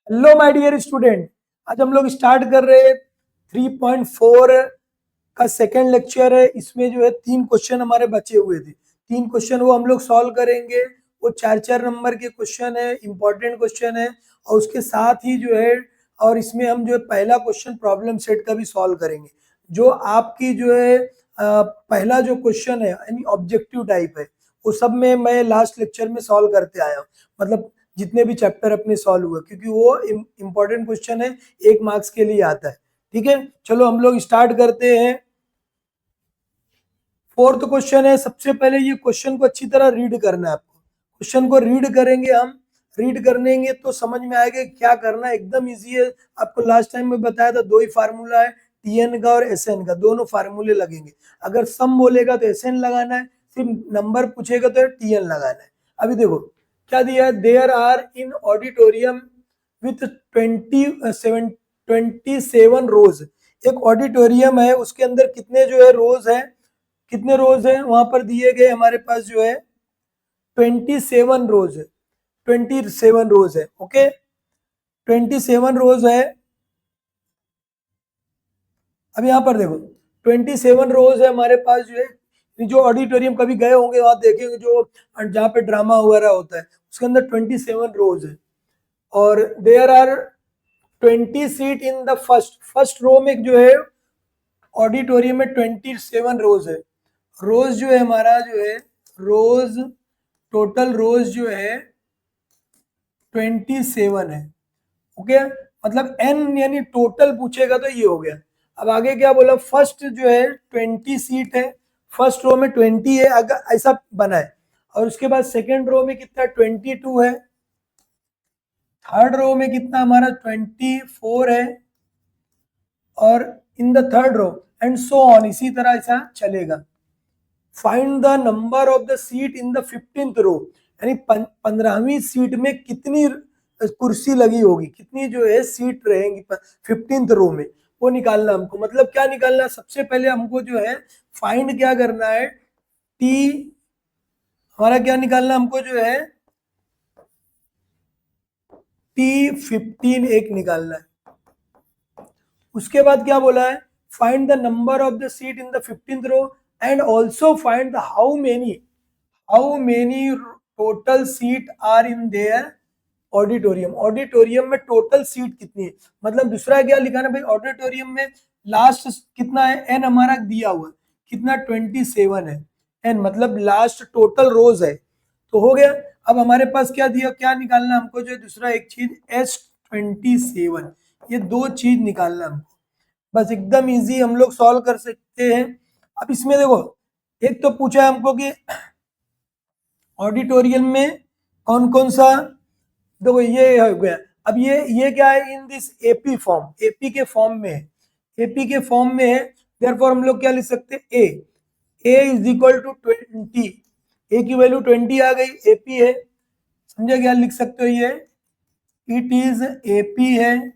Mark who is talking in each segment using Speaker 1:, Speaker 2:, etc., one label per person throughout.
Speaker 1: Hello my dear student. आज हम लोग स्टार्ट कर रहे हैं 3.4 का सेकेंड लेक्चर है। इसमें जो है 3 क्वेश्चन हमारे बचे हुए थे। 3 क्वेश्चन वो हम लोग सॉल्व करेंगे। वो 4 नंबर के क्वेश्चन है, इंपॉर्टेंट क्वेश्चन है। और उसके साथ ही जो है और इसमें हम जो है पहला क्वेश्चन प्रॉब्लम सेट का भी सॉल्व करेंगे। जो आपकी जो है पहला जो क्वेश्चन है यानी ऑब्जेक्टिव टाइप है, वो सब में मैं लास्ट लेक्चर में सॉल्व करते आया हूँ। मतलब जितने भी चैप्टर अपने सॉल्व हुए, क्योंकि वो इंपॉर्टेंट क्वेश्चन है, 1 मार्क्स के लिए आता है। ठीक है, चलो हम लोग स्टार्ट करते हैं। फोर्थ क्वेश्चन है। सबसे पहले ये क्वेश्चन को अच्छी तरह रीड करना है आपको। क्वेश्चन को रीड करेंगे हम, रीड करेंगे तो समझ में आएगा क्या करना है। एकदम इजी है। आपको लास्ट टाइम में बताया था, 2 ही फार्मूला है, टीएन का और एसएन का, दोनों फार्मूले लगेंगे। अगर सम बोलेगा तो एसएन लगाना है, सिर्फ नंबर पूछेगा तो टीएन लगाना है। अभी देखो क्या दिया है। There are in auditorium with 27 rows. एक ऑडिटोरियम है, उसके अंदर कितने जो है रोज है, कितने रोज है वहां पर दिए गए हमारे पास जो है 27 रोज है। 27 रोज है। ओके, 27 रोज है। अब यहाँ पर देखो 27 रोज है हमारे पास जो है। जो ऑडिटोरियम कभी गए होंगे वहां देखेंगे, जो जहाँ पे ड्रामा वगैरह होता है, उसके अंदर 27 रोज है। और there are 20 seat in the first first row में जो है ऑडिटोरियम में 27 रोज है। रोज जो है हमारा जो है रोज, टोटल रोज जो है 27 है। ओके, मतलब एन यानी टोटल पूछेगा तो ये हो गया। अब आगे क्या बोला, फर्स्ट जो है 20 सीट है, फर्स्ट रो में 20 है, अगर ऐसा बना है। और उसके बाद सेकेंड रो में कितना 22 है, थर्ड रो में कितना हमारा 24 है, और in the third row and so on, इसी तरह ऐसा चलेगा। Find the number of the seat in the 15th row, यानी 15वीं सीट में कितनी कुर्सी लगी होगी, कितनी जो है सीट रहेंगी 15th रो में, वो निकालना हमको। मतलब क्या निकालना, सबसे पहले हमको जो है फाइंड क्या करना है, टी हमारा क्या निकालना हमको जो है T15 एक निकालना है। उसके बाद क्या बोला है, find the number of the seat in the 15th row and also find the how many total seat are in their auditorium. Auditorium में टोटल सीट कितनी है, मतलब दूसरा क्या लिखा ना भाई, ऑडिटोरियम में लास्ट कितना है, एन हमारा दिया हुआ है कितना 27 है। एन मतलब लास्ट टोटल रोज है, तो हो गया। अब हमारे पास क्या दिया, क्या निकालना हमको जो है दूसरा एक चीज S27, ये 2 चीज निकालना हमको। बस एकदम इजी, हम लोग सॉल्व कर सकते हैं। अब इसमें देखो, एक तो पूछा है हमको कि ऑडिटोरियम में कौन कौन सा, देखो ये हो गया। अब ये क्या है, in this AP form, AP के फॉर्म में है, एपी के फॉर्म में है। देयरफॉर हम लोग क्या लिख सकते हैं, ए इज इक्वल टू 20, ए की वैल्यू 20 आ गई, एपी है। समझे, क्या लिख सकते हो, ये इट इज एपी है।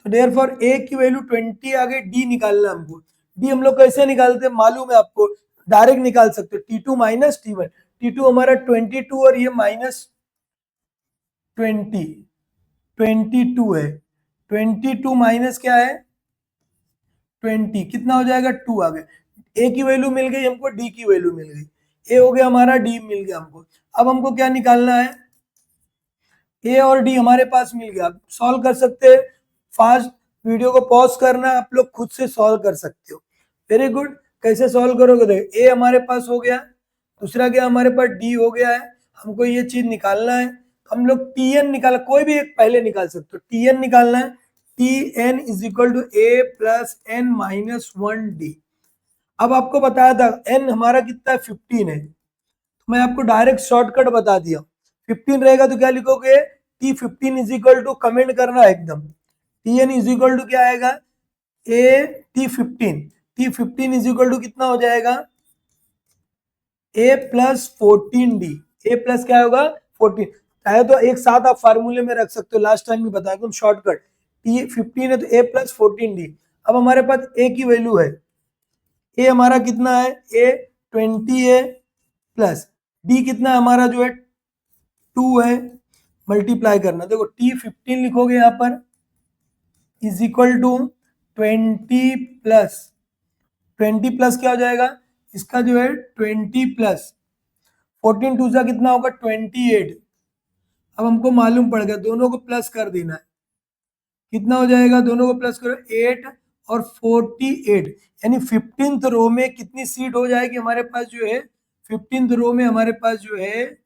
Speaker 1: तो देयरफॉर ए की वैल्यू 20 आ गई। डी निकालना हमको। डी हम लोग कैसे निकालते हैं मालूम है आपको, डायरेक्ट निकाल सकते हो, T2 माइनस T1। T2 हमारा 22 और ये माइनस 20, 22 है। 22 माइनस क्या है 20, कितना हो जाएगा 2 आ गया। ए की वैल्यू मिल गई हमको, डी की वैल्यू मिल गई, ए हो गया हमारा, डी मिल गया हमको। अब हमको क्या निकालना है, ए और डी हमारे पास मिल गया। सॉल्व कर सकते हैं, फास्ट वीडियो को पॉज करना, आप लोग खुद से सॉल्व कर सकते हो। Very good. कैसे सॉल्व करोगे, देखो ए हमारे पास हो गया, दूसरा क्या हमारे पास डी हो गया है। हमको ये चीज निकालना है, हम लोग टी एन निकाला, कोई भी एक पहले निकाल सकते हो, टी एन निकालना है। T N is equal to A plus N minus 1 D. अब आपको बताया था एन हमारा कितना है 15 है, तो मैं आपको डायरेक्ट शॉर्टकट बता दिया। 15 रहेगा तो क्या लिखोगे, T15 is equal to, comment करना है एकदम, T N is equal to क्या आएगा, ए T15 इज इक्वल टू कितना हो जाएगा, ए प्लस 14 डी। ए प्लस क्या होगा 14, चाहे तो एक साथ आप फार्मूले में रख सकते हो, लास्ट टाइम भी बताया तुम शॉर्टकट। T15 है तो ए प्लस 14 डी। अब हमारे पास ए की वैल्यू है, ए हमारा कितना है, ए 20 है, प्लस डी कितना हमारा जो है 2 है, मल्टीप्लाई करना। देखो T15 लिखोगे यहाँ पर is equal to 20 plus 20 plus क्या हो जाएगा इसका जो है 20 प्लस 14 टू सा कितना होगा 28। अब हमको मालूम पड़ गया दोनों को प्लस कर देना है, कितना हो जाएगा दोनों को प्लस करो 8 और 48, यानी 15th रो में कितनी सीट हो जाएगी हमारे पास जो है 15th रो में हमारे पास जो है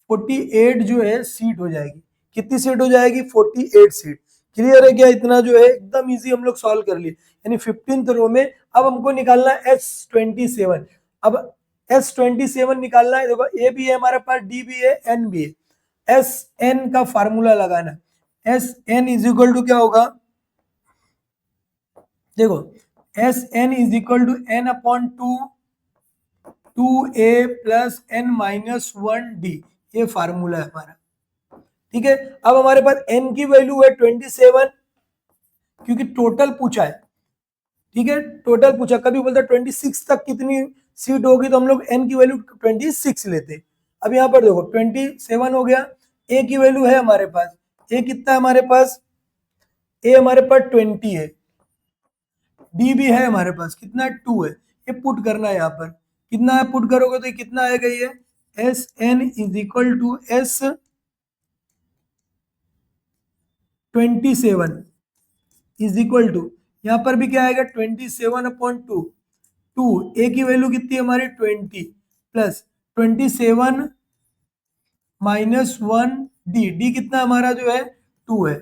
Speaker 1: 48 जो है सीट हो जाएगी। कितनी सीट हो जाएगी 48 सीट। क्लियर है क्या? इतना जो है एकदम इजी हम लोग सॉल्व कर लिए। यानी 15th रो में अब हमको निकालना है S27। अब S27 निकालना है, देखो ए भी है हमारे पास, डी भी है, एन भी है। एस एन का फार्मूला लगाना है। S N is equal to क्या होगा, देखो S N is equal to N upon 2 A plus N minus 1 D, ये फार्मूला है हमारा। ठीक है, अब हमारे पास n की वैल्यू है 27 क्योंकि टोटल पूछा है। ठीक है, टोटल पूछा, कभी बोलता 26 तक कितनी सीट होगी तो हम लोग n की वैल्यू 26 लेते। अब यहाँ पर देखो 27 हो गया, a की वैल्यू है हमारे पास, a कितना है हमारे पास, a हमारे पास 20 है, d भी है हमारे पास, कितना है 2 है। ये पुट करना है, यहाँ पर कितना है पुट करोगे तो ये कितना आएगा, ये S N is equal to S 27 is equal to, यहाँ पर भी क्या आएगा 27 अपॉन 2, ए की वैल्यू कितनी है हमारी 20 प्लस 27 माइनस 1 डी कितना हमारा जो है 2 है।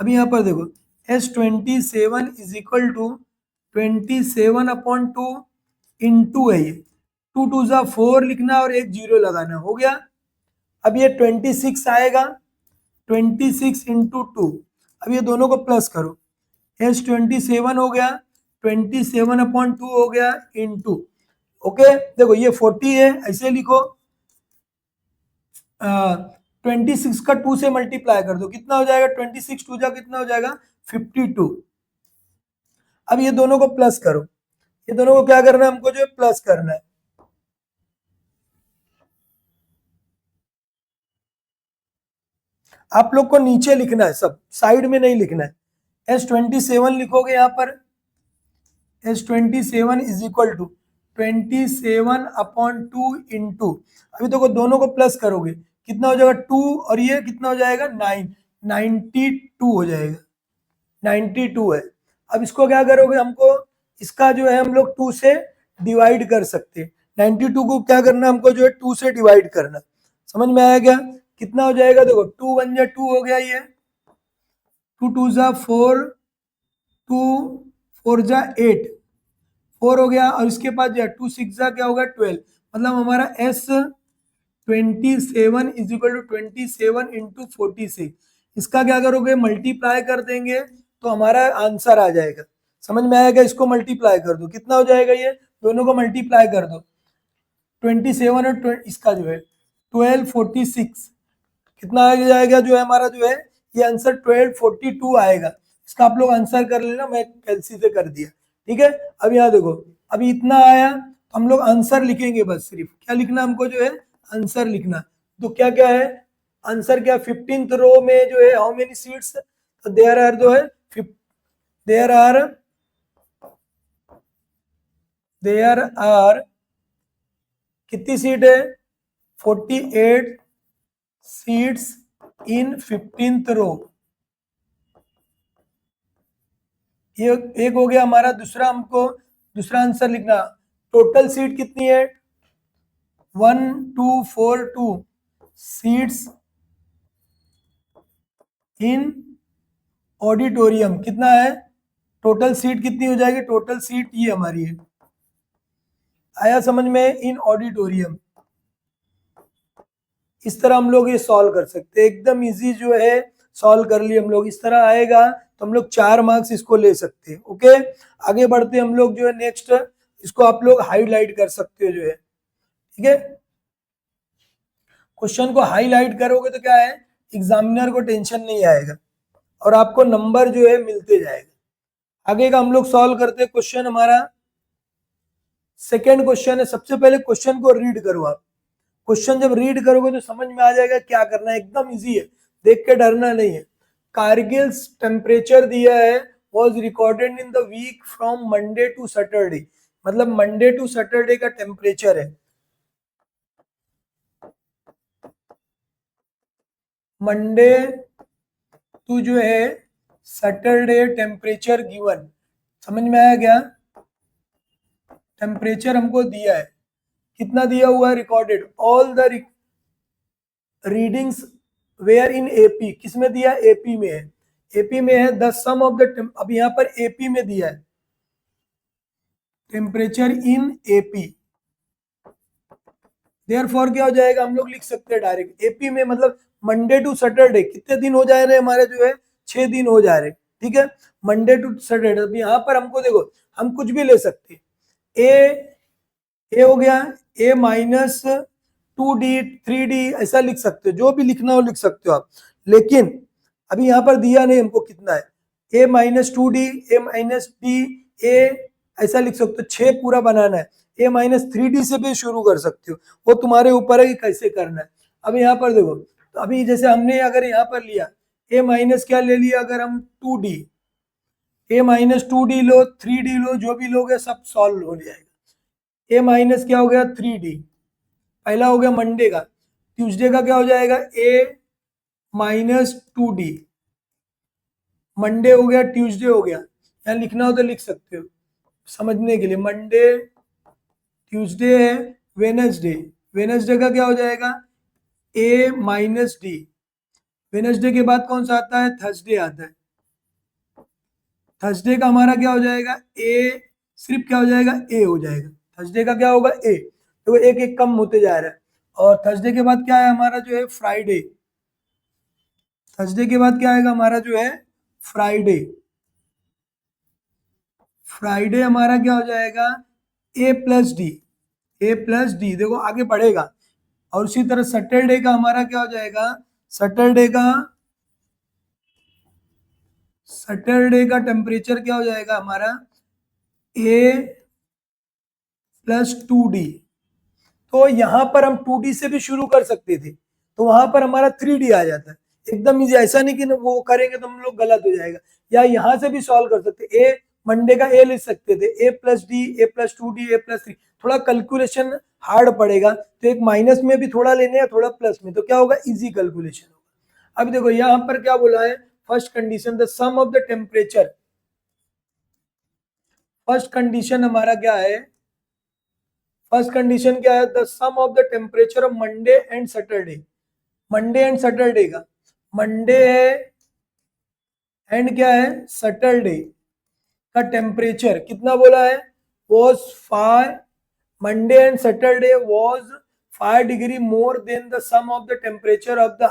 Speaker 1: अभी यहाँ पर देखो S27 is equal to 27 upon 2 into है, ये 2 2 ज़ा 4 लिखना और एक जीरो लगाना, हो गया। अब ये 26 आएगा, 26 इंटू 2, अब ये दोनों को प्लस करो, S27 हो गया, 27 अपॉन 2 हो गया इंटू, ओके। देखो ये 40 है, ऐसे लिखो, 26 का 2 से मल्टीप्लाई कर दो, कितना हो जाएगा 26 2 जा कितना हो जाएगा 52। अब ये दोनों को प्लस करो, ये दोनों को क्या करना है हमको जो है प्लस करना है। आप लोग को नीचे लिखना है, सब साइड में नहीं लिखना है। S27 लिखोगे यहाँ पर, S27 is equal to 27 upon 2 into, अभी देखो दोनों को प्लस करोगे कितना हो जाएगा 2 और ये कितना हो जाएगा 9, 92 हो जाएगा, 92 है। अब इसको क्या करोगे, हमको इसका जो है हम लोग 2 से डिवाइड कर सकते हैं। 92 को क्या करना हमको जो है 2 से डिवाइड करना, समझ में आया क्या? कितना हो जाएगा, देखो 2 1 जा 2 हो गया, ये 2 2 जा 4, 2 4 जा 8, 4 हो गया, और इसके पास जो है 2 6 जा क्या होगा 12, मतलब हमारा S27 is equal to 27 into 46। इसका क्या करोगे मल्टीप्लाई कर देंगे तो हमारा आंसर आ जाएगा, समझ में आएगा? इसको मल्टीप्लाई कर दो, कितना हो जाएगा, ये दोनों को मल्टीप्लाई कर दो, 27 और इसका जो है 1246, कितना आ जाएगा जो है हमारा जो है ये आंसर 1242 आएगा। इसका आप लोग आंसर कर लेना, मैं कैलसी से कर दिया। ठीक है, अब यहाँ देखो अभी इतना आया तो हम लोग आंसर लिखेंगे, बस सिर्फ क्या लिखना हमको जो है आंसर लिखना। तो क्या क्या है आंसर, क्या 15th रो में जो है हाउ मेनी सीट्स, तो देयर आर जो है देयर आर कितनी सीट है 48 सीट्स इन 15th रो। ये एक हो गया हमारा। दूसरा हमको दूसरा आंसर लिखना, टोटल सीट कितनी है 1242 सीट्स इन ऑडिटोरियम, कितना है टोटल सीट कितनी हो जाएगी, टोटल सीट ये हमारी है, आया समझ में, इन ऑडिटोरियम। इस तरह हम लोग ये सॉल्व कर सकते हैं, एकदम इजी जो है सॉल्व कर लिए हम लोग। इस तरह आएगा तो हम लोग 4 मार्क्स इसको ले सकते हैं। ओके, आगे बढ़ते हम लोग जो है नेक्स्ट, इसको आप लोग हाईलाइट कर सकते हो जो है। ठीक है, क्वेश्चन को हाईलाइट करोगे तो क्या है एग्जामिनर को टेंशन नहीं आएगा और आपको नंबर जो है मिलते जाएगा। आगे का हम लोग सॉल्व करते हैं क्वेश्चन, हमारा सेकेंड क्वेश्चन है। सबसे पहले क्वेश्चन को रीड करो आप, क्वेश्चन जब रीड करोगे तो समझ में आ जाएगा क्या करना है, एकदम इजी है, देख के डरना नहीं है। कारगिल टेम्परेचर दिया है was recorded in the week from Monday to Saturday, मतलब मंडे टू सैटरडे का टेम्परेचर है। मंडे टू जो है सैटरडे टेम्परेचर गिवन, समझ में आया क्या? टेम्परेचर हमको दिया है, कितना दिया हुआ है? Recorded all the readings where in AP, किस में दिया? एपी में है, एपी में है द सम ऑफ द, अब यहाँ पर एपी में दिया है टेम्परेचर इन एपी, देयरफॉर क्या हो जाएगा, हम लोग लिख सकते हैं डायरेक्ट एपी में, मतलब मंडे टू सैटरडे कितने दिन हो जा रहे हैं हमारे जो है 6 दिन हो जा रहे हैं, ठीक है, मंडे टू सैटरडे। अब यहाँ पर हमको देखो हम कुछ भी ले सकते हैं, ए हो गया, ए माइनस 2d 3d ऐसा लिख सकते हो, जो भी लिखना हो लिख सकते हो आप, लेकिन अभी यहाँ पर दिया नहीं हमको कितना है, a minus 2d a minus d a ऐसा लिख सकते हो, 6 पूरा बनाना है, ए माइनस 3d से भी शुरू कर सकते हो, वो तुम्हारे ऊपर है कि कैसे करना है। अब यहाँ पर देखो, तो अभी जैसे हमने अगर यहाँ पर लिया ए माइनस क्या ले लिया, अगर हम 2d, a minus 2d low 3d लो, जो भी लोगे सब सॉल्व हो जाएगा। ए माइनस क्या हो गया 3d, पहला हो गया मंडे का, ट्यूसडे का क्या हो जाएगा ए माइनस 2d, मंडे हो गया, ट्यूसडे हो गया, यहाँ लिखना हो तो लिख सकते हो समझने के लिए, मंडे ट्यूसडे है, वेनसडे, वेनसडे का क्या हो जाएगा ए माइनस डी, वेनसडे के बाद कौन सा आता है, थर्सडे आता है, थर्सडे का हमारा क्या हो जाएगा ए, सिर्फ क्या हो जाएगा ए हो जाएगा, थर्सडे का क्या होगा ए, तो एक एक कम होते जा रहा है। और थर्सडे के बाद क्या है हमारा जो है फ्राइडे, थर्सडे के बाद क्या आएगा हमारा जो है फ्राइडे, फ्राइडे हमारा क्या हो जाएगा ए plus d, a plus D, देखो आगे बढ़ेगा। और उसी तरह सैटरडे का हमारा क्या हो जाएगा, सैटरडे का टेम्परेचर क्या हो जाएगा हमारा ए प्लस 2d, तो यहाँ पर हम 2d से भी शुरू कर सकते थे, तो वहां पर हमारा 3d आ जाता है, एकदम इजी, ऐसा नहीं कि वो करेंगे तो हम लोग गलत हो जाएगा, या यहाँ से भी सॉल्व कर सकते, ए मंडे का ए लिख सकते थे, a plus d a plus 2d a plus 3, थोड़ा कैलकुलेशन हार्ड पड़ेगा, तो एक माइनस में भी थोड़ा लेने हैं थोड़ा प्लस में, तो क्या होगा इजी कैलकुलेशन होगा। अब देखो यहाँ पर क्या बोला है, first condition the sum of the temperature, first condition हमारा क्या है, फर्स्ट कंडीशन क्या है, the sum of the temperature of Monday and Saturday, Monday and Saturday का, मंडे है एंड क्या है सैटरडे का टेम्परेचर कितना बोला है, was 5, Monday and Saturday was 5 degree more than the sum of the temperature of the,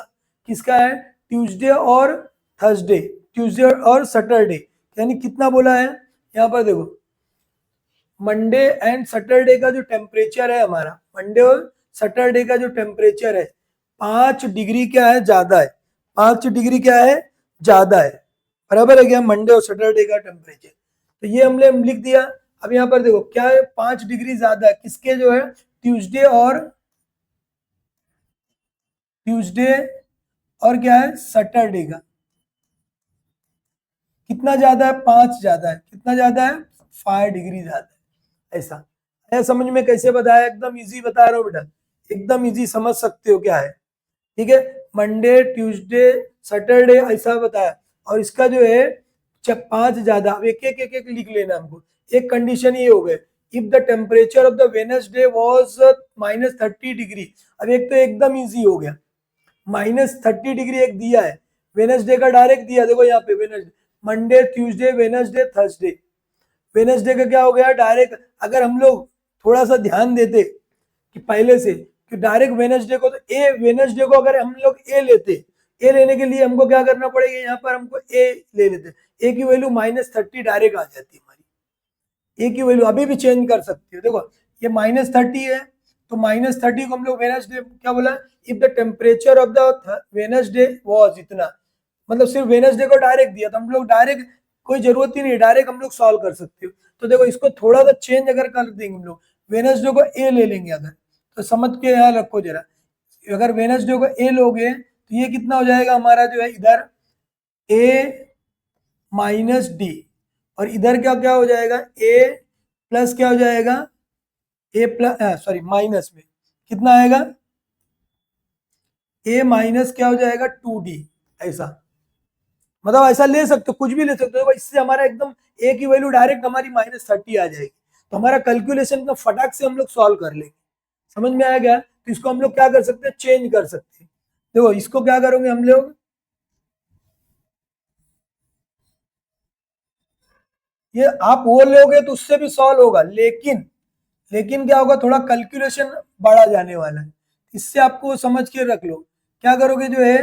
Speaker 1: किसका है ट्यूसडे और थर्सडे, ट्यूसडे और सैटरडे, यानी कितना बोला है यहाँ पर देखो, मंडे एंड सैटरडे का जो टेम्परेचर है हमारा, मंडे और सैटरडे का जो टेम्परेचर है 5 डिग्री क्या है ज्यादा है, 5 डिग्री क्या है ज्यादा है, बराबर है क्या मंडे और सैटरडे का टेम्परेचर, तो ये हमने लिख दिया। अब यहाँ पर देखो क्या है 5 डिग्री ज्यादा है किसके, जो है ट्यूसडे और क्या है सैटरडे का, कितना ज्यादा है 5 ज्यादा है, कितना ज्यादा है 5 डिग्री ज्यादा है, ऐसा है। समझ में कैसे बताया, एकदम इजी बता रहा हूँ बेटा, एकदम इजी समझ सकते हो क्या है, ठीक है, मंडे ट्यूसडे सैटरडे ऐसा बताया, और इसका जो है 5 ज्यादा, अब एक एक लिख लेना हमको। एक कंडीशन ये हो गए, if the temperature of the Wednesday was -30 degree, अब एक तो एकदम इजी हो गया, -30 डिग्री एक दिया है, वेडनेसडे का डायरेक्ट दिया, देखो यहाँ पे Wednesday, Monday Tuesday Wednesday Thursday, Wednesday का क्या हो गया डायरेक्ट, अगर हम लोग थोड़ा सा ध्यान देते कि पहले से कि डायरेक्ट वेडनेसडे को, तो ए वेडनेसडे को अगर हम लोग ए लेते, ए लेने के लिए हमको क्या करना पड़ेगा, यहाँ पर हमको ए ले लेते, ए की वैल्यू -30 डायरेक्ट आ जाती है हमारी, ए की वैल्यू अभी भी चेंज कर सकती है, देखो ये -30 है, तो -30 को हम लोग वेडनेसडे क्या बोला, if the temperature of the Wednesday was इतना, मतलब सिर्फ वेडनेसडे को डायरेक्ट दिया, तो हम लोग डायरेक्ट कोई जरूरत ही नहीं, डायरेक्ट हम लोग सॉल्व कर सकते हो। तो देखो इसको थोड़ा सा चेंज अगर कर देंगे हम लोग, वेडनेसडे को ए ले लेंगे अगर, तो समझ के यहाँ रखो जरा, अगर वेडनेसडे को ए लोगे तो ये कितना हो जाएगा हमारा जो है इधर ए माइनस डी, और इधर क्या क्या हो जाएगा ए प्लस क्या हो जाएगा ए प्लस सॉरी माइनस में कितना आएगा ए माइनस क्या हो जाएगा 2d, ऐसा मतलब ऐसा ले सकते हो, कुछ भी ले सकते हो, इससे हमारा एकदम ए की वैल्यू डायरेक्ट हमारी -30 आ जाएगी, तो हमारा कैलकुलेशन का फटाक से हम लोग सॉल्व कर लेंगे। समझ में आया क्या? तो इसको हम लोग क्या कर सकते हैं, चेंज कर सकते हैं। देखो इसको क्या करोगे हम लोग, ये आप वो लोगे तो उससे भी सॉल्व होगा, लेकिन क्या होगा, थोड़ा कैलकुलेशन बढ़ा जाने वाला है, इससे आपको समझ के रख लो। क्या करोगे जो है,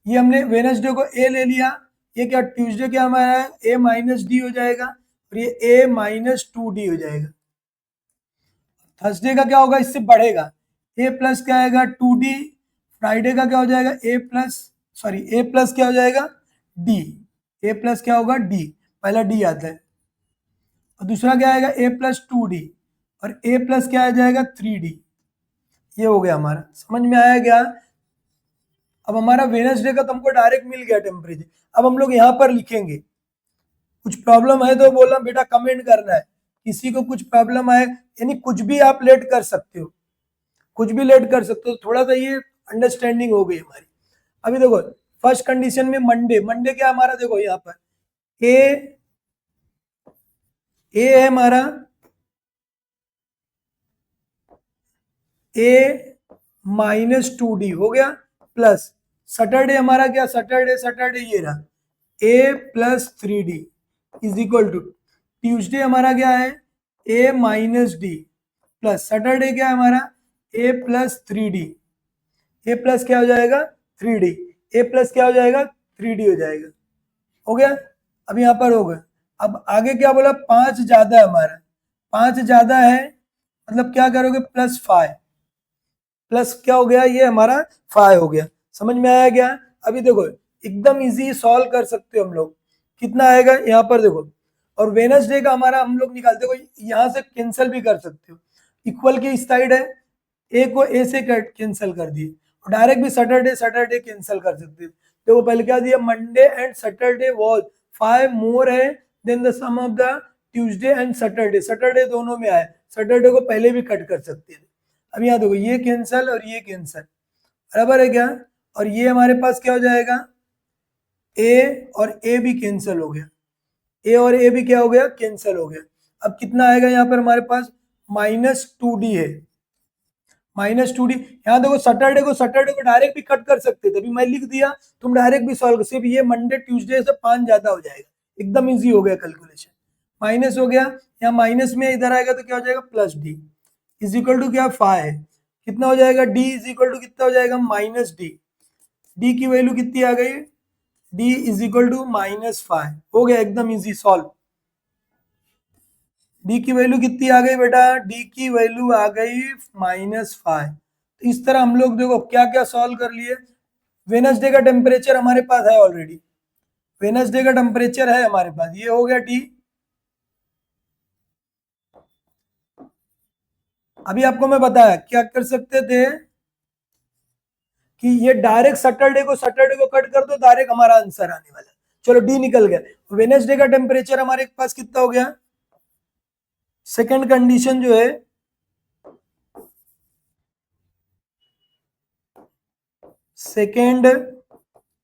Speaker 1: ये हमने वेडनेसडे को ए ले लिया, ये क्या ट्यूसडे क्या हमारा है ए माइनस डी हो जाएगा, और ये ए माइनस 2d हो जाएगा। थर्सडे का क्या होगा, इससे बढ़ेगा, ए प्लस क्या आएगा 2d, फ्राइडे का क्या हो जाएगा ए प्लस क्या हो जाएगा डी, ए प्लस क्या होगा डी, पहला डी आता है, और दूसरा क्या आएगा ए प्लस 2d, और ए प्लस क्या आ जाएगा 3d। ये हो गया हमारा, समझ में आया क्या? अब हमारा वेडनेसडे का तुमको डायरेक्ट मिल गया टेम्परेचर। अब हम लोग यहाँ पर लिखेंगे, कुछ प्रॉब्लम है तो बोलना बेटा कमेंट करना है, किसी को कुछ प्रॉब्लम आए, यानी कुछ भी आप लेट कर सकते हो, कुछ भी लेट कर सकते हो, थोड़ा सा ये अंडरस्टैंडिंग हो गई हमारी। अभी देखो फर्स्ट कंडीशन में मंडे क्या हमारा, देखो यहाँ पर ए है हमारा ए माइनस 2d हो गया, प्लस सैटरडे हमारा क्या, सैटरडे ये रहा a plus 3d is equal to, Tuesday हमारा क्या है a minus d, plus Saturday क्या है हमारा ए प्लस 3d, ए प्लस क्या हो जाएगा 3d, ए प्लस क्या हो जाएगा 3d हो जाएगा, हो गया। अब यहाँ पर हो गया, अब आगे क्या बोला, 5 ज्यादा है हमारा, 5 ज्यादा है मतलब क्या करोगे +5, प्लस क्या हो गया ये हमारा 5 हो गया। समझ में आया क्या? अभी देखो एकदम इजी सॉल्व कर सकते हो हम लोग, कितना आएगा यहाँ पर देखो, और वेडनेसडे का हमारा हम लोग निकालते हो, यहाँ से कैंसिल भी कर सकते हो, इक्वल की साइड है, ए को ए से कैंसिल कर दिए, और डायरेक्ट भी सैटरडे कैंसिल कर सकते हो। देखो पहले क्या दिया, Monday and Saturday was 5 more है than the sum of the Tuesday and Saturday दोनों में आए, सैटरडे को पहले भी कट कर सकते थे। अब यहाँ देखो ये कैंसल और ये कैंसल, बराबर है क्या, और ये हमारे पास क्या हो जाएगा ए और ए भी कैंसिल हो गया, ए और ए भी क्या हो गया कैंसिल हो गया। अब कितना आएगा यहाँ पर हमारे पास -2d है, -2d। यहाँ देखो सैटरडे को डायरेक्ट भी कट कर सकते थे, अभी मैं लिख दिया, तुम डायरेक्ट भी सॉल्व, सिर्फ ये मंडे ट्यूसडे से 5 ज्यादा हो जाएगा, एकदम इजी हो गया कैलकुलेशन, माइनस हो गया, यहाँ माइनस में इधर आएगा तो क्या हो जाएगा +d इज इक्वल टू क्या 5 है, कितना हो जाएगा d इज इक्वल टू कितना हो जाएगा -d, d की वैल्यू कितनी आ गई, d इज इक्वल टू -5, हो गया एकदम इजी सॉल्व। डी की वैल्यू कितनी आ गई बेटा, डी की वैल्यू आ गई -5। तो इस तरह हम लोग देखो क्या क्या सॉल्व कर लिए। वेडनेसडे का टेम्परेचर हमारे पास है ऑलरेडी, वेडनेसडे का टेम्परेचर है हमारे पास, ये हो गया टी। अभी आपको मैं बताया क्या कर सकते थे कि ये डायरेक्ट सैटरडे को कट कर दो, डायरेक्ट हमारा आंसर आने वाला है। चलो डी निकल गया, वेडनेसडे का टेम्परेचर हमारे पास कितना हो गया, सेकंड कंडीशन जो है, सेकेंड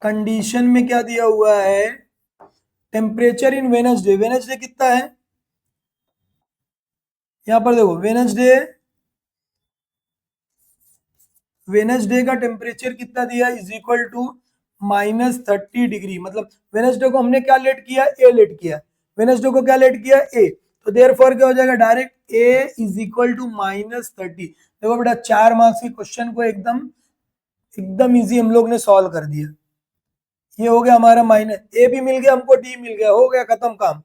Speaker 1: कंडीशन में क्या दिया हुआ है, टेम्परेचर इन वेडनेसडे कितना है, यहां पर देखो वेडनेसडे का टेम्परेचर कितना दिया इज इक्वल टू -30 डिग्री, मतलब वेडनेसडे को हमने क्या लेट किया, ए लेट किया, वेडनेसडे को क्या लेट किया ए, तो देयरफॉर क्या हो जाएगा direct A is equal to -30। देखो बेटा 4 मार्क्स के क्वेश्चन को एकदम इजी हम लोग ने सॉल्व कर दिया। ये हो गया हमारा माइनस, ए भी मिल गया हमको, डी मिल गया, हो गया खत्म काम।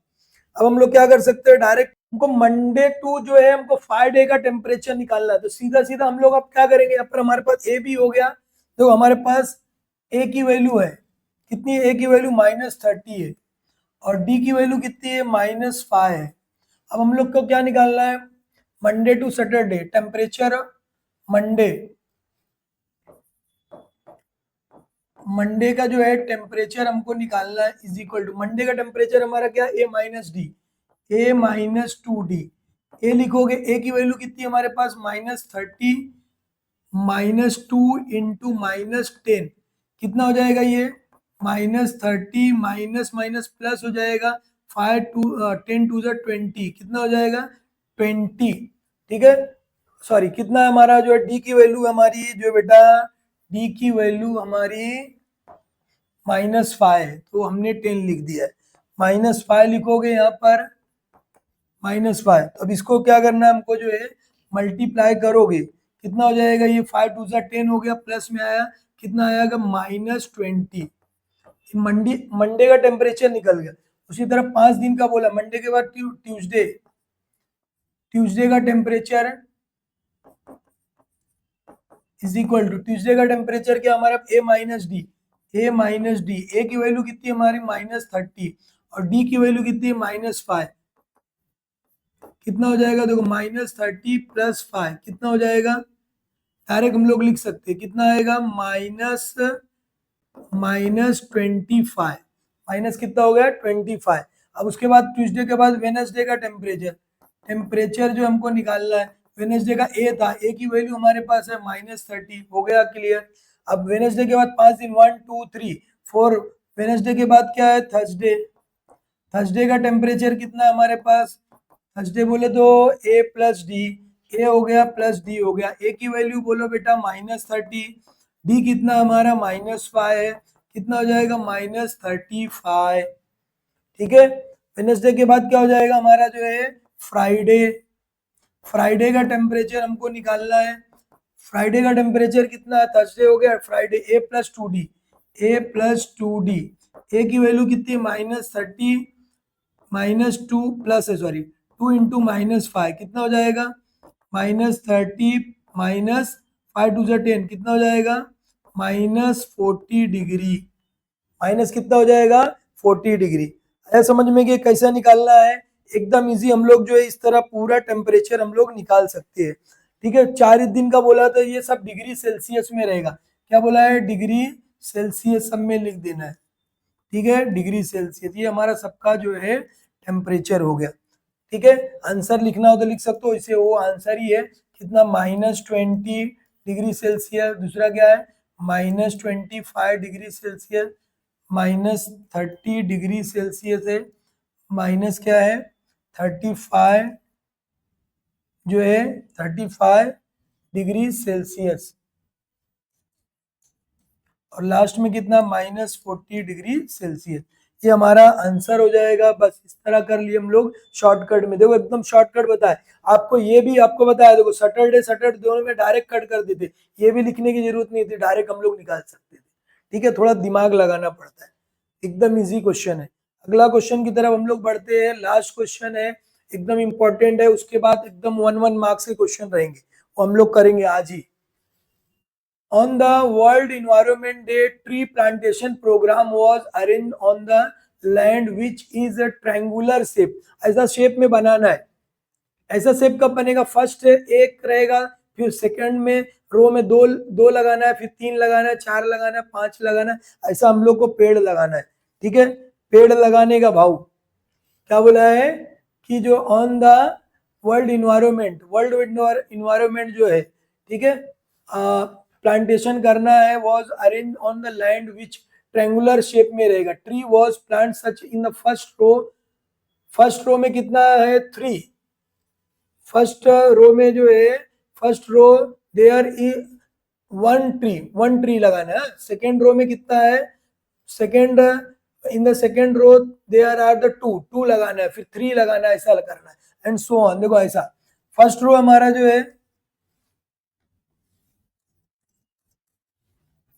Speaker 1: अब हम लोग क्या कर सकते हैं, डायरेक्ट हमको मंडे टू जो है हमको 5 डे का टेम्परेचर निकालना है, तो सीधा सीधा हम लोग अब क्या करेंगे, यहाँ पर हमारे पास ए भी हो गया, तो हमारे पास ए की वैल्यू है कितनी, ए की वैल्यू -30 है, और डी की वैल्यू कितनी है -5 है। अब हम लोग को क्या निकालना है, Monday to Saturday temperature Monday Monday का जो है टेम्परेचर हमको निकालना है इज इक्वल टू, मंडे का टेम्परेचर हमारा क्या, A-2D। ए लिखोगे, ए की वैल्यू कितनी है हमारे पास, -30 -2 इंटू -10, कितना हो जाएगा ये, -30 माइनस माइनस प्लस हो जाएगा, 10 कितना हो जाएगा 20। ठीक है, सॉरी कितना है हमारा जो है डी की वैल्यू हमारी जो बेटा, डी की वैल्यू हमारी -5 है, तो हमने 10 लिख दिया है। -5 लिखोगे यहाँ पर, -5, तो अब इसको क्या करना है हमको जो है मल्टीप्लाई करोगे, कितना हो जाएगा ये, 5 2 10 हो गया, प्लस में आया कितना आएगा -20। मंडे का टेम्परेचर निकल गया। उसी तरह 5 दिन का बोला, मंडे के बाद ट्यूसडे, ट्यूसडे का temperature is equal to, Tuesday का टेम्परेचर क्या हमारा, A-D, A-D, ए की वैल्यू कितनी है हमारी -30 और डी की वैल्यू कितनी है -5, कितना हो जाएगा देखो, -30 + 5 कितना हो जाएगा, डायरेक्ट हम लोग लिख सकते हैं, कितना आएगा -25, माइनस कितना हो गया 25। अब उसके बाद ट्यूसडे के बाद वेडनेसडे का टेम्परेचर, टेम्परेचर जो हमको निकालना है, वेडनेसडे का ए था, ए की वैल्यू हमारे पास है -30, हो गया क्लियर। अब वेडनेसडे के बाद 5 दिन, 1 2 3 4, वेडनेसडे के बाद क्या है थर्सडे, थर्सडे का टेम्परेचर कितना है हमारे पास, थर्सडे बोले तो A+D, ए हो गया प्लस डी हो गया, ए की वैल्यू बोलो बेटा -30, डी कितना हमारा -5 है, कितना हो जाएगा -35। ठीक है, वेडनेसडे के बाद क्या हो जाएगा हमारा जो है फ्राइडे, फ्राइडे का टेम्परेचर हमको निकालना है, फ्राइडे का टेम्परेचर कितना है, थर्सडे हो गया, फ्राइडे A+2D, A+2D, ए की वैल्यू कितनी है -30 -2 प्लस है सॉरी 2 इंटू -5 कितना हो जाएगा -30 -5 2 10 कितना हो जाएगा -40 डिग्री, माइनस कितना हो जाएगा 40 डिग्री। आया समझ में कि कैसा निकालना है, एकदम इजी, हम लोग जो है इस तरह पूरा टेम्परेचर हम लोग निकाल सकते हैं। ठीक है, 4 दिन का बोला तो ये सब डिग्री सेल्सियस में रहेगा, क्या बोला है डिग्री सेल्सियस सब में लिख देना है। ठीक है, डिग्री सेल्सियस, ये हमारा सबका जो है टेम्परेचर हो गया। ठीक है, आंसर लिखना हो तो लिख सकते हो, इसे वो आंसर ही है कितना -20 डिग्री सेल्सियस, दूसरा क्या है -25 डिग्री सेल्सियस, -30 डिग्री सेल्सियस है, माइनस क्या है 35 जो है 35 डिग्री सेल्सियस, और लास्ट में कितना -40 डिग्री सेल्सियस। ये हमारा आंसर हो जाएगा। बस इस तरह कर लिए हम लोग शॉर्टकट में, देखो एकदम शॉर्टकट बताए आपको, ये भी आपको बताया देखो, सैटरडे सैटरडे दोनों में डायरेक्ट कट कर देते, ये भी लिखने की जरूरत नहीं थी, डायरेक्ट हम लोग निकाल सकते थे। ठीक है, थोड़ा दिमाग लगाना पड़ता है, एकदम इजी क्वेश्चन है। अगला क्वेश्चन की तरफ हम लोग बढ़ते हैं, लास्ट क्वेश्चन है, एकदम इंपॉर्टेंट है, उसके बाद एकदम 1 मार्क्स के क्वेश्चन रहेंगे, वो हम लोग करेंगे आज ही। On the World Environment Day, tree plantation program was arranged on the land which is a triangular shape। ऐसा शेप में बनाना है, ऐसा शेप कब बनेगा, फर्स्ट एक रहेगा, फिर सेकंड में रो में दो दो लगाना है, फिर 3 लगाना है, 4 लगाना है, 5 लगाना है, ऐसा हम लोग को पेड़ लगाना है। ठीक है, पेड़ लगाने का भाव क्या बोला है कि जो on the world environment, world environment जो है, ठीक है, प्लांटेशन करना है, was arrange on the land which triangular shape में रहेगा, tree was plant such in the first row में कितना है 3, फर्स्ट रो में जो है first row there is 1 tree लगाना है, सेकेंड रो में कितना है, second in the second row there are the 2 लगाना है, फिर 3 लगाना है, ऐसा करना है एंड सो ऑन। देखो ऐसा फर्स्ट रो हमारा जो है,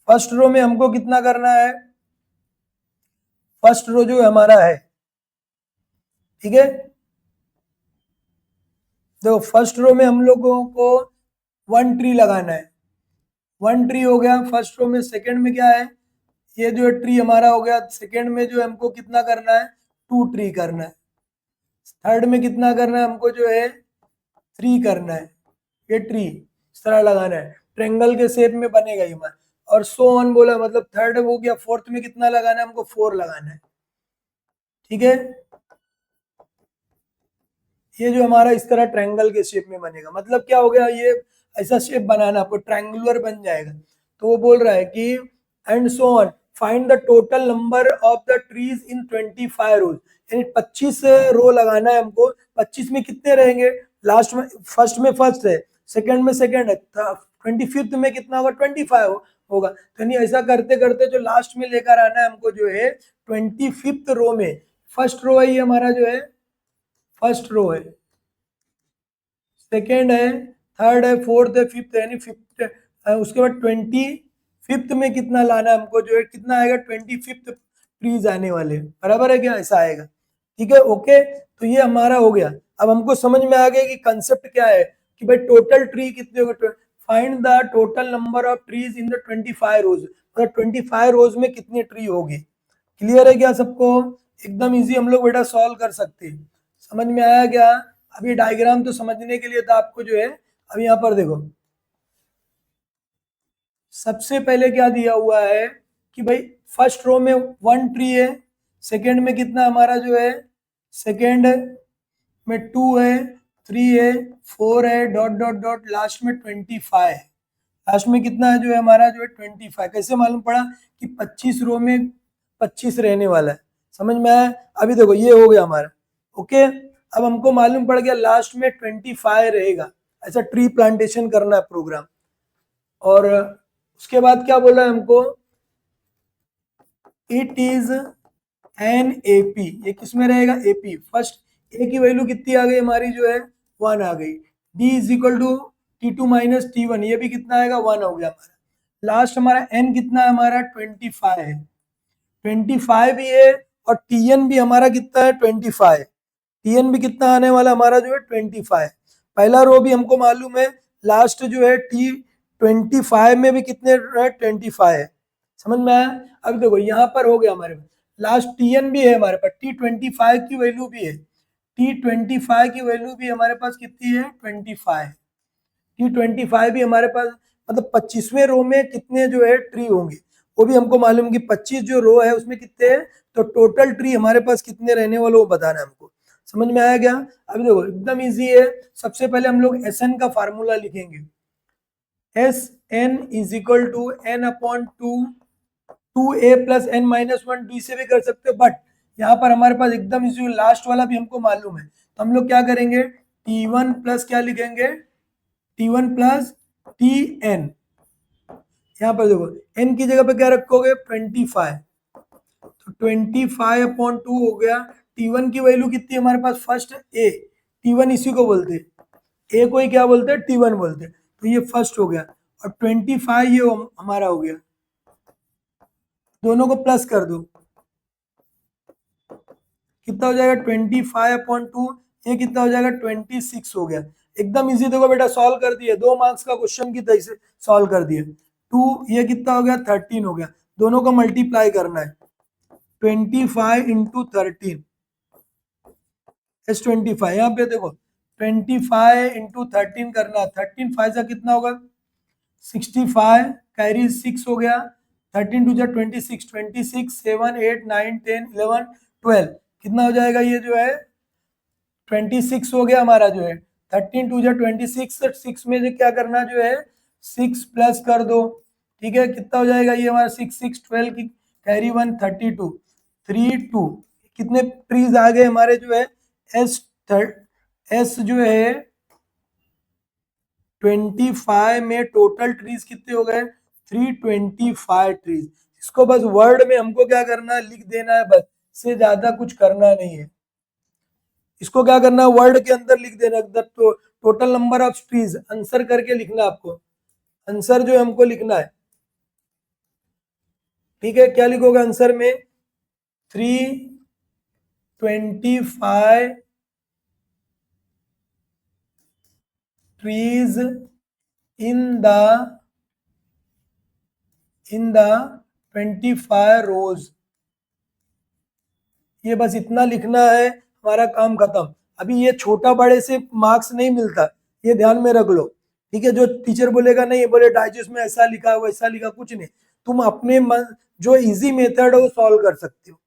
Speaker 1: फर्स्ट रो में हमको कितना करना है, फर्स्ट रो जो हमारा है, ठीक है, देखो फर्स्ट रो में हम लोगों को 1 ट्री लगाना है, 1 ट्री हो गया फर्स्ट रो में। सेकंड में क्या है, ये जो ट्री हमारा हो गया, सेकंड में जो हमको कितना करना है 2 ट्री करना है, थर्ड में कितना करना है हमको जो है 3 करना है, ये ट्री। इस तरह लगाना है, ट्रायंगल के शेप में बनेगा ये हमारा। और सो ऑन बोला, मतलब थर्ड हो गया, फोर्थ में कितना लगाना है हमको, 4 लगाना है। ठीक है, ये जो हमारा इस तरह ट्रायंगल के शेप में बनेगा, मतलब क्या हो गया, ये ऐसा शेप बनाना आपको, ट्रायंगुलर बन जाएगा। तो वो बोल रहा है कि and so on find the total number of the trees in 25 रोज, यानी 25 रो लगाना है हमको। 25 में कितने रहेंगे, लास्ट में फर्स्ट में फर्स्ट है, सेकंड में सेकंड है, 25th में कितना होगा, 25 होगा। तो यानी ऐसा करते करते जो लास्ट में लेकर आना है हमको, जो है 25th रो में, फर्स्ट रो है ये हमारा, जो है फर्स्ट रो है, सेकेंड है, थर्ड है, फोर्थ है, फिफ्थ है, यानी फिफ्थ। उसके बाद 25th में कितना लाना है हमको, जो है कितना आएगा, 25th ट्रीज आने वाले, बराबर है क्या, ऐसा आएगा। ठीक है, ओके, तो ये हमारा हो गया। अब हमको समझ में आ गया कि कंसेप्ट क्या है, कि भाई टोटल ट्री कितने होंगे, find the total number of trees in the 25 रोज, मतलब 25 रोज में कितनी ट्री होगी। क्लियर है क्या सबको, एकदम इजी हम लोग बेटा सॉल्व कर सकते हैं। समझ में आया क्या, अब ये डायग्राम तो समझने के लिए था आपको, जो है अब यहाँ पर देखो, सबसे पहले क्या दिया हुआ है कि भाई फर्स्ट रो में 1 ट्री है, सेकंड में कितना हमारा जो है, सेकंड में 2 है, 3 है, 4 है, डॉट डॉट डॉट, लास्ट में 25 है। लास्ट में कितना है जो है हमारा, जो है 25। कैसे मालूम पड़ा कि 25 रो में 25 रहने वाला है, समझ में आया। अभी देखो ये हो गया हमारा, ओके। अब हमको मालूम पड़ गया लास्ट में 25 रहेगा, ऐसा ट्री प्लांटेशन करना है प्रोग्राम। और उसके बाद क्या बोल रहा है हमको, इट इज एन एपी, ये किसमें रहेगा, एपी। फर्स्ट ए की वैल्यू कितनी आ गई हमारी, जो है 1 आ गई। D is equal to T2 minus T1, ये भी कितना आएगा, 1 हो गया हमारा। लास्ट हमारा एन कितना है हमारा, 25 है, 25 भी है, और टीएन भी हमारा कितना है, 25। टीएन भी कितना आने वाला हमारा, जो है 25। पहला रो भी हमको मालूम है, लास्ट जो है T25 में भी कितने है, 25 है। समझ में आया। अब देखो यहाँ पर हो गया हमारे पास, लास्ट टीएन भी है हमारे पास, T25 की वैल्यू भी है, T25 की वैल्यू भी हमारे पास कितनी है, 25। T25 भी हमारे पास, मतलब 25वें रो में कितने जो है ट्री होंगे, वो भी हमको मालूम कि 25 जो रो है उसमें कितने हैं, तो टोटल ट्री हमारे पास कितने रहने वाले वो बताना है हमको। समझ में आया क्या। अभी देखो एकदम इजी है, सबसे पहले हम लोग SN का फार्मूला लिखेंगे, SN is equal to N upon 2a plus n minus 1, D से भी कर सकते हो, बट यहाँ पर हमारे पास एकदम इजी, लास्ट वाला भी हमको मालूम है, तो हम लोग क्या करेंगे, T1 प्लस क्या लिखेंगे, T1 प्लस Tn। यहाँ पर देखो n की जगह पे क्या रखोगे, 25, तो 25/2 हो गया। T1 की वैल्यू कितनी है हमारे पास, फर्स्ट a, T1 इसी को बोलते हैं, a को ही क्या बोलते हैं, T1 बोलते हैं, तो ये फर्स्ट हो गया। और 25 ये हमारा हो गया, दोनों को प्लस कर दो, कितना हो जाएगा, 25/2, ये कितना हो जाएगा, 26 हो गया। एकदम इजी, देखो बेटा सॉल्व कर दिए, 2 मार्क्स का क्वेश्चन की तरह से सॉल्व कर दिए। 2 ये कितना हो गया, 13 हो गया, दोनों को मल्टीप्लाई करना है, 25 इंटू 13 S25। यहाँ पे देखो 25 इंटू 13 करना, 13 5 से कितना होगा, 65, कैरी 6 हो गया, 13 टू जा 26, 26 7 8 9 10 11 12, कितना हो जाएगा ये जो है 26 हो गया हमारा, जो है 13 टू जा 26, 6 में से क्या करना, जो है 6 प्लस कर दो, ठीक है, कितना हो जाएगा ये हमारा 6 6 12 की कैरी 1 32 3 2, कितने ट्रीज आ गए हमारे, जो है एस जो है 25 में टोटल ट्रीज कितने हो गए, 325 ट्रीज। इसको बस वर्ड में हमको क्या करना है, लिख देना है बस, से ज्यादा कुछ करना नहीं है। इसको क्या करना है, वर्ड के अंदर लिख देना, तो total number of trees answer करके लिखना आपको, आंसर जो है हमको लिखना है, ठीक है। क्या लिखोगे आंसर में, 325 trees in the 25 rows, ये बस इतना लिखना है, हमारा काम खत्म। अभी ये छोटा बड़े से मार्क्स नहीं मिलता, ये ध्यान में रख लो, ठीक है, जो टीचर बोलेगा नहीं बोले डाइजेस्ट में ऐसा लिखा वैसा लिखा, कुछ नहीं, तुम अपने मन जो इजी मेथड है वो सॉल्व कर सकते हो,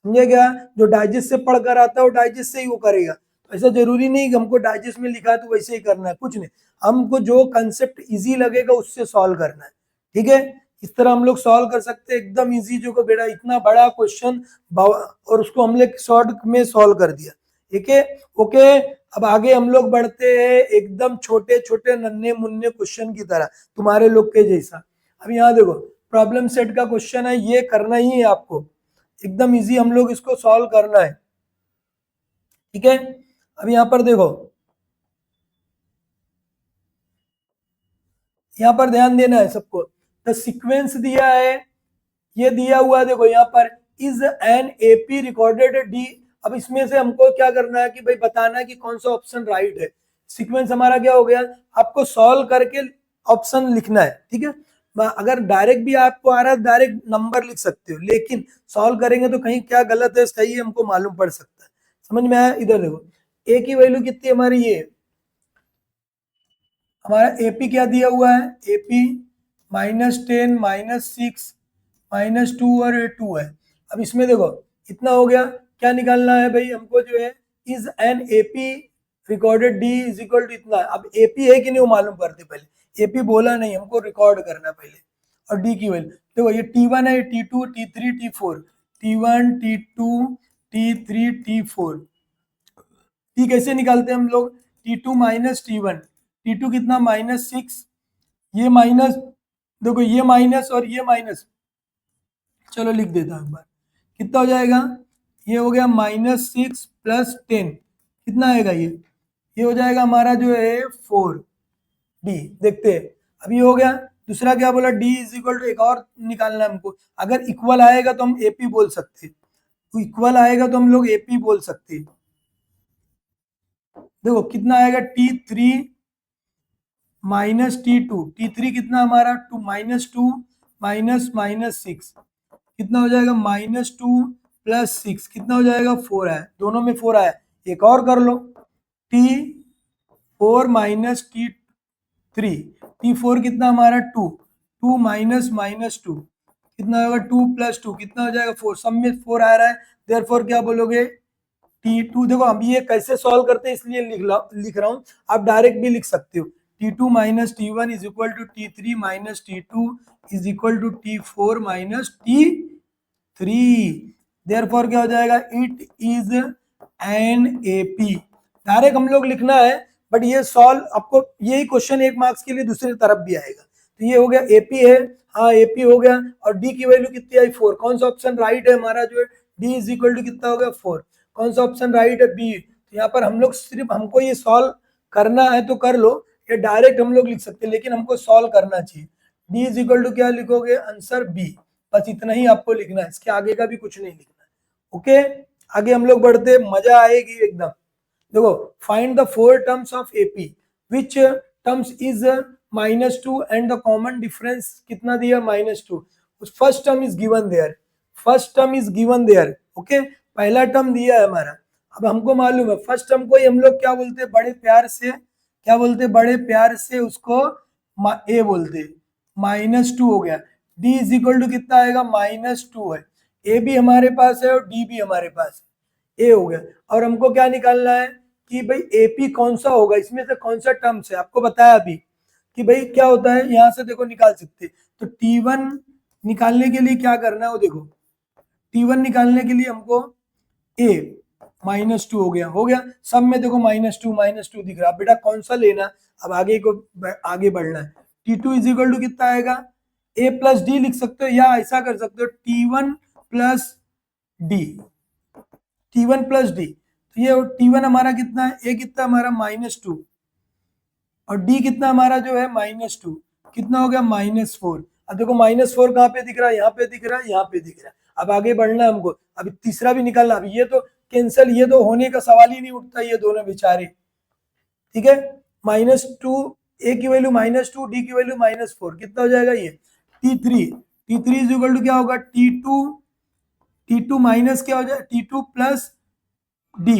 Speaker 1: समझे क्या? जो डाइजेस्ट से पढ़कर आता है वो डाइजेस्ट से ही वो करेगा, ऐसा जरूरी नहीं कि हमको डाइजेस्ट में लिखा है तो वैसे ही करना है, कुछ नहीं, हमको जो कंसेप्ट इजी लगेगा उससे सॉल्व करना है, ठीक है? इस तरह हम लोग सॉल्व कर सकते हैं एकदम इजी, जो को बेटा इतना बड़ा क्वेश्चन और उसको हमने शॉर्ट में सॉल्व कर दिया, ठीक है? ओके, अब आगे हम लोग बढ़ते हैं एकदम छोटे छोटे नन्हे मुन्ने क्वेश्चन की तरह, तुम्हारे लोग के जैसा। अब यहाँ देखो प्रॉब्लम सेट का क्वेश्चन है, ये करना ही है आपको, एकदम इजी हम लोग इसको सॉल्व करना है, ठीक है? अब यहाँ पर देखो, यहाँ पर ध्यान देना है सबको, द सीक्वेंस दिया है, ये दिया हुआ है, देखो यहाँ पर is an AP recorded D, अब इसमें से हमको क्या करना है कि भाई बताना है कि कौन सा ऑप्शन राइट है, सीक्वेंस हमारा क्या हो गया, आपको सॉल्व करके ऑप्शन लिखना है, ठीक है? अगर डायरेक्ट भी आपको आ रहा है डायरेक्ट नंबर लिख सकते हो, लेकिन सॉल्व करेंगे तो कहीं क्या गलत है सही है हमको मालूम पड़ सकता है, समझ में आया? इधर देखो ए की वैल्यू कितनी हमारी, ये हमारा एपी क्या दिया हुआ है, एपी -10 -6 -2 और 2 है। अब इसमें देखो इतना हो गया, क्या निकालना है भाई हमको, जो है is an AP recorded D is equal to इतना, अब एपी है कि नहीं वो मालूम करते पहले, एपी बोला नहीं हमको रिकॉर्ड करना पहले, और डी की वैल्यू देखो ये T1 है, T2 T3 T4, T1 T2 T3 T4, T कैसे निकालते हैं हम लोग, T2 माइनस T1, T2 कितना -6, ये माइनस, देखो ये माइनस और ये माइनस, चलो लिख देता हूं एक बार, कितना हो जाएगा, ये हो गया -6 + 10, कितना आएगा ये हो जाएगा हमारा जो है 4D, देखते हैं, अब ये हो गया, दूसरा क्या बोला, D इज इक्वल टू, एक और निकालना है हमको, अगर इक्वल आएगा तो हम एपी बोल सकते हैं, तो इक्वल आएगा तो हम लोग एपी बोल सकते हैं, देखो कितना आएगा T3 -T2, T3 कितना हमारा 2 -2 -6, कितना हो जाएगा -2 + 6, कितना हो जाएगा 4 है, दोनों में 4 आया, एक और कर लो, T4 -T3, T4 कितना हमारा 2 2 -2, कितना होगा 2 + 2, कितना हो जाएगा 4, सब में 4 आ रहा है, देयरफॉर क्या बोलोगे T2, देखो हम ये कैसे सॉल्व करते हैं इसलिए लिख रहा हूँ, आप डायरेक्ट भी लिख सकते हो, T2 - T1 is equal to T3 - T2 is equal to T4 - T3, therefore क्या हो जाएगा, it is an AP, direct हम लोग लिखना है, बट ये सॉल्व आपको यही क्वेश्चन 1 मार्क्स के लिए दूसरी तरफ भी आएगा, तो ये हो गया एपी है, हाँ एपी हो गया, और डी की वैल्यू कितनी आई 4, कौन सा ऑप्शन राइट है हमारा, जो है डी इज इक्वल टू कितना हो गया 4, कौन सा ऑप्शन राइट है, बी, तो यहाँ पर हम लोग सिर्फ हमको ये सॉल्व करना है तो कर लो, ये डायरेक्ट हम लोग लिख सकते हैं, लेकिन हमको सॉल्व करना चाहिए, डी इज इक्वल टू क्या लिखोगे, आंसर बी, बस इतना ही आपको लिखना है, इसके आगे का भी कुछ नहीं लिखना है, ओके? आगे हम लोग बढ़ते, मजा आएगी एकदम, देखो find the 4 terms of AP, which terms is -2 and the common difference कितना दिया -2, first term is given there, first term is given there, okay, पहला टर्म दिया है हमारा, अब हमको मालूम है फर्स्ट टर्म को ही हम लोग क्या बोलते हैं, बड़े प्यार से क्या बोलते हैं, बड़े प्यार से उसको ए बोलते हैं, -2 हो गया, डी इज इक्वल टू कितना आएगा -2 है, ए भी हमारे पास है और डी भी हमारे पास है, ए हो गया, और हमको क्या निकालना है कि भाई एपी कौन सा होगा, इसमें से कौन सा टर्म्स है, आपको बताया अभी कि भाई क्या होता है, यहाँ से देखो निकाल सकते, तो T1 निकालने के लिए क्या करना है, वो देखो T1 निकालने के लिए हमको ए -2 हो गया, सब में देखो -2 दिख रहा है, बेटा कौन सा लेना, अब आगे बढ़ना है, T2 इज इक्वल टू कितना आएगा, a + d लिख सकते हो, या ऐसा कर सकते हो T1 + d, T1 + d, तो ये T1 हमारा कितना है, a कितना हमारा -2, और d कितना हमारा जो है -2, कितना हो गया -4, अब देखो -4 कहाँ पे दिख रहा है, यहाँ पे दिख रहा है, यहाँ पे दिख रहा है, अब आगे बढ़ना है हमको, अभी तीसरा भी निकालना, अभी ये तो कैंसिल, ये तो होने का सवाल ही नहीं उठता, ये दोनों बेचारे, ठीक है, -2, ए की वैल्यू -2, डी की वैल्यू -4, कितना हो जाएगा ये T3 इज इक्वल टू क्या होगा, T2 माइनस क्या हो जाएगा, T2 + D,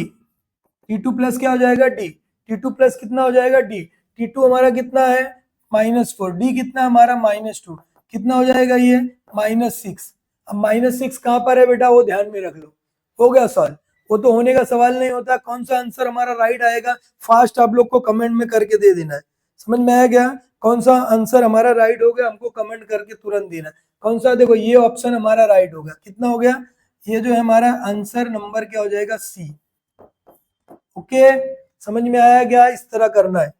Speaker 1: T2 प्लस क्या हो जाएगा, D, T2 प्लस कितना हो जाएगा, D, T2 हमारा कितना है -4, D कितना है हमारा -2, कितना हो जाएगा ये -6। अब -6 कहाँ पर है बेटा, वो ध्यान में रख लो। हो गया सॉल्व, वो तो होने का सवाल नहीं होता। कौन सा आंसर हमारा राइट आएगा फास्ट आप लोग को कमेंट में करके दे देना है। समझ में आया क्या, कौन सा आंसर हमारा राइट हो गया हमको कमेंट करके तुरंत देना है। कौन सा, देखो ये ऑप्शन हमारा राइट हो गया। कितना हो गया, ये जो है हमारा आंसर नंबर क्या हो जाएगा, सी। ओके, समझ में आया क्या, इस तरह करना है।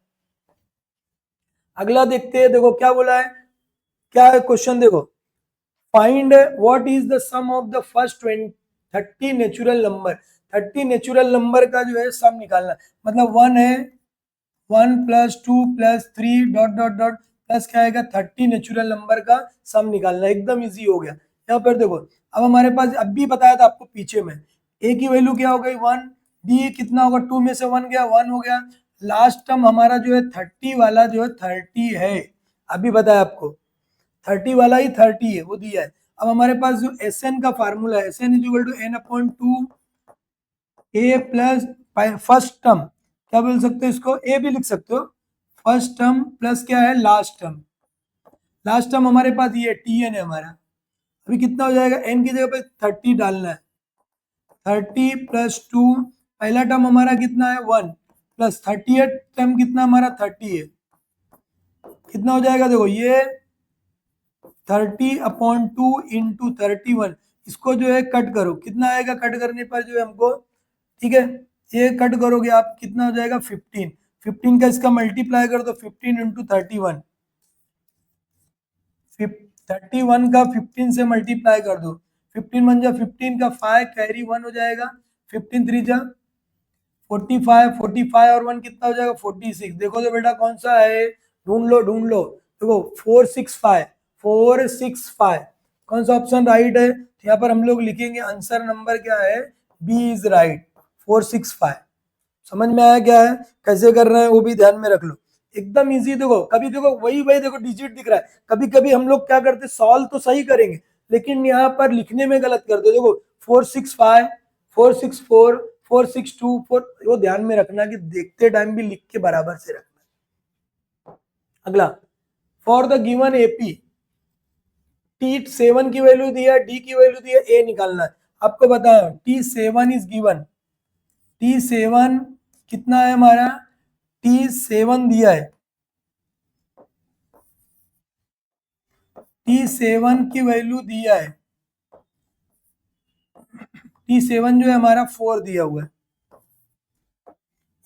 Speaker 1: अगला देखते हैं, देखो क्या बोला है, क्या है क्वेश्चन, देखो find what is the sum of the first 30 natural number. 30 natural number का जो है सम निकालना, मतलब 1 है, 1 + 2 + 3 डॉट डॉट डॉट प्लस क्या आएगा 30 नेचुरल नंबर का सम निकालना। एकदम इजी हो गया। यहाँ पर देखो, अब हमारे पास अब भी बताया था आपको पीछे में, ए की वैल्यू क्या हो गई 1, डी कितना होगा 2 में से 1 गया 1 हो गया। लास्ट टर्म हमारा जो है 30 वाला जो है 30 है, अभी बताया आपको 30 वाला ही 30 है, वो दिया है। अब हमारे पास जो एस एन का फार्मूला है, S N is equal to n/2 A plus first term, क्या बोल सकते हो इसको, ए भी लिख सकते हो, फर्स्ट टर्म प्लस क्या है लास्ट टर्म। लास्ट टर्म हमारे पास ये टी एन है हमारा। अभी कितना हो जाएगा, एन की जगह पे 30 डालना है, 30 + 2, पहला टर्म हमारा कितना है 1 प्लस 38 टर्म कितना हमारा 30 है, कितना हो जाएगा देखो ये 30/2 इंटू 31। इसको जो है कट करो, कितना आएगा कट करने पर जो है हमको, ठीक है ये कट करोगे आप, कितना हो जाएगा 15। 15 का इसका मल्टीप्लाई कर दो, 15 इंटू 31, 31 का 15 से मल्टीप्लाई कर दो, 15 बन जा 15 का 5 कैरी 1 हो जाएगा, 15 3 जा 45, 45 और 1 कितना हो जाएगा 46। देखो तो बेटा कौन सा है, ढूंढ लो ढूंढ लो, देखो 465, 465 कौन सा ऑप्शन राइट है। यहाँ पर हम लोग लिखेंगे आंसर नंबर क्या है, बी इज राइट, 465। समझ में आया क्या है, कैसे कर रहे हैं वो भी ध्यान में रख लो। एकदम इजी, देखो कभी देखो वही वही देखो डिजिट दिख रहा है, कभी कभी हम लोग क्या करते सॉल्व तो सही करेंगे लेकिन यहाँ पर लिखने में गलत करते। देखो 465, 464, 462, 4, वो ध्यान में रखना कि देखते टाइम भी लिख के बराबर से रखना। अगला, for the given AP T7 की वैल्यू दिया, डी की वैल्यू दिया, ए निकालना है। आपको बताया T7 इज गिवन, T7 कितना है हमारा, T7 दिया है, T7 की वैल्यू दिया है, T7 जो है हमारा 4 दिया हुआ है,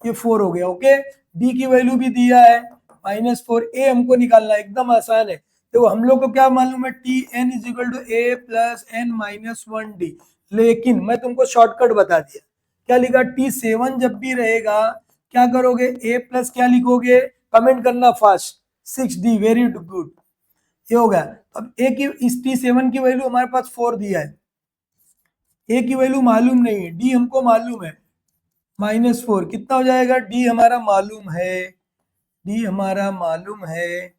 Speaker 1: ये 4 हो गया। ओके, डी की वैल्यू भी दिया है -4, ए हमको निकालना है, एकदम आसान है। देखो हम लोग को क्या मालूम है, Tn is equal to A plus N minus 1 D, लेकिन मैं तुमको शॉर्टकट बता दिया। क्या लिखा, T7 जब भी रहेगा क्या करोगे, ए प्लस क्या लिखोगे, कमेंट करना फास्ट, 6D, वेरी गुड, ये हो गया। अब ए की इस T7 की वैल्यू हमारे पास 4 दिया है, ए की वैल्यू मालूम नहीं है, डी हमको मालूम है -4, कितना हो जाएगा, डी हमारा मालूम है, डी हमारा मालूम है,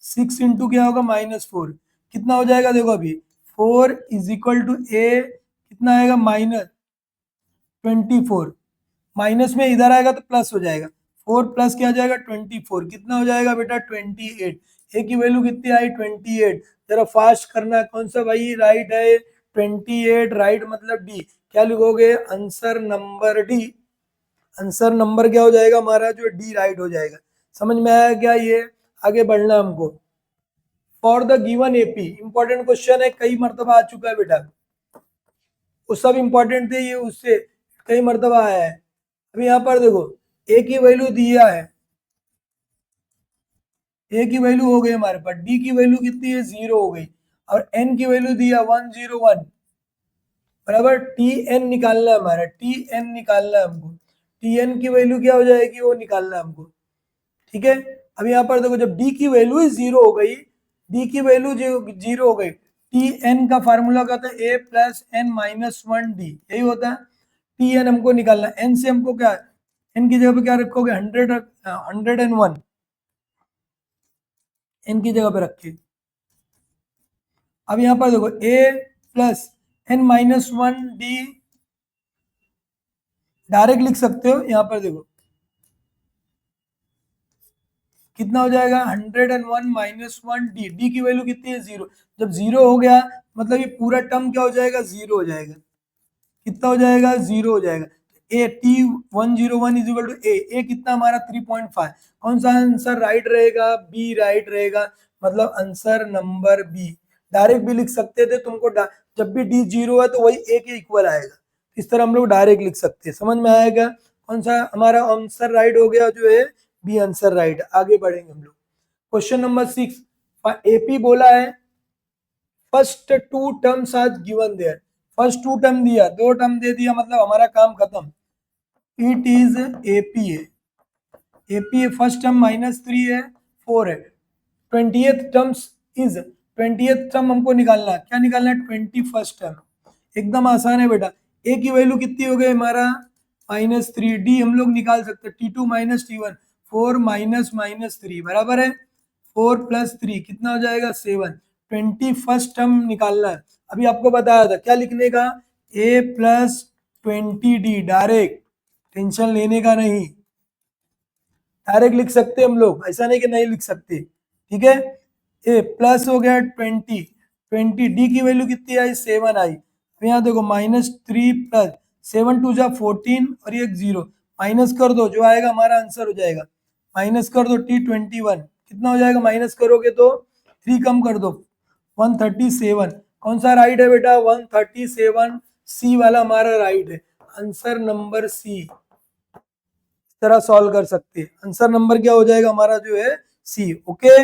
Speaker 1: 6 इंटू क्या होगा -4, कितना हो जाएगा देखो अभी 4 इज इक्वल टू ए, कितना आएगा -24, माइनस में इधर आएगा तो प्लस हो जाएगा, 4 प्लस क्या हो जाएगा 24, कितना हो जाएगा बेटा 28। ए की वैल्यू कितनी आई 28, जरा फास्ट करना है, कौन सा भाई राइट है 28, राइट मतलब डी। क्या लिखोगे, answer number D, answer number क्या हो जाएगा हमारा जो डी राइट हो जाएगा। समझ में आया क्या, ये आगे बढ़ना हमको। For the given AP, important question है, कई मरतबा आ चुका है बेटा, वो सब इंपॉर्टेंट थे, ये उससे कई मरतबा आया है। अभी यहाँ पर देखो ए की वैल्यू दिया है, ए की वैल्यू हो गई हमारे पास, डी की वैल्यू कितनी है 0 हो गई, और एन की वैल्यू दिया 101, बराबर टी एन निकालना है हमारा, टी एन निकालना है हमको, टी एन की वैल्यू क्या हो जाएगी वो निकालना है हमको, ठीक है। अब यहाँ पर देखो जब डी की वैल्यू ही 0 हो गई, डी की वैल्यू 0 हो गई, टी एन का फार्मूला क्या होता है, ए प्लस एन माइनस 1 डी, यही होता है। टी एन हमको निकालना है, एन से हमको क्या, एन की जगह पे क्या रखोगे 101, एन की जगह पे रखे। अब यहाँ पर देखो a plus N minus 1 d, direct लिख सकते हो। यहाँ पर देखो कितना हो जाएगा 101 माइनस 1 डी, डी की वैल्यू कितनी है 0। जब 0 हो गया मतलब ये पूरा टर्म क्या हो जाएगा 0 हो जाएगा। कितना हो जाएगा 0 हो जाएगा। A t 101 is equal to a कितना हमारा 3.5। कौन सा आंसर राइट रहेगा, बी राइट रहेगा, मतलब आंसर नंबर बी। डायरेक्ट भी लिख सकते थे तुमको, जब भी डी 0 है तो वही ए के इक्वल आएगा, इस तरह हम लोग डायरेक्ट लिख सकते हैं। समझ में आएगा कौन सा हमारा आंसर राइट हो गया, जो है बी आंसर राइट। आगे बढ़ेंगे हम लोग। क्वेश्चन नंबर 6, एपी बोला है first two terms are given there. First two term दिया, दो टर्म दे दिया, मतलब हमारा काम खत्म। It is AP a, AP a first term -3 है 4 है। 20th terms is, 20th term हमको निकालना है, क्या निकालना है 21st टर्म। एकदम आसान है बेटा। ए की वैल्यू कितनी हो गई हमारा -3, डी हम लोग निकाल सकते हैं T2 माइनस T1, 4 माइनस -3 बराबर है 4 + 3 कितना हो जाएगा 7। 21st टर्म निकालना है। अभी आपको बताया था क्या लिखने का, a + 20d, डायरेक्ट, टेंशन लेने का नहीं, डायरेक्ट लिख सकते हम लोग, ऐसा नहीं कि नहीं लिख सकते। ठीक है, ए प्लस हो गया 20 डी की वैल्यू कितनी आई 7 आई। यहाँ देखो -3 + 7 2 जा 14 और ये 0 माइनस कर दो, जो आएगा हमारा आंसर हो जाएगा। माइनस कर दो T21 कितना हो जाएगा, माइनस करोगे तो 3 कम कर दो 137। कौन सा राइट है बेटा 137, सी वाला हमारा राइट है, आंसर नंबर सी। इस तरह सॉल्व कर सकते हैं, आंसर नंबर क्या हो जाएगा हमारा जो है सी। ओके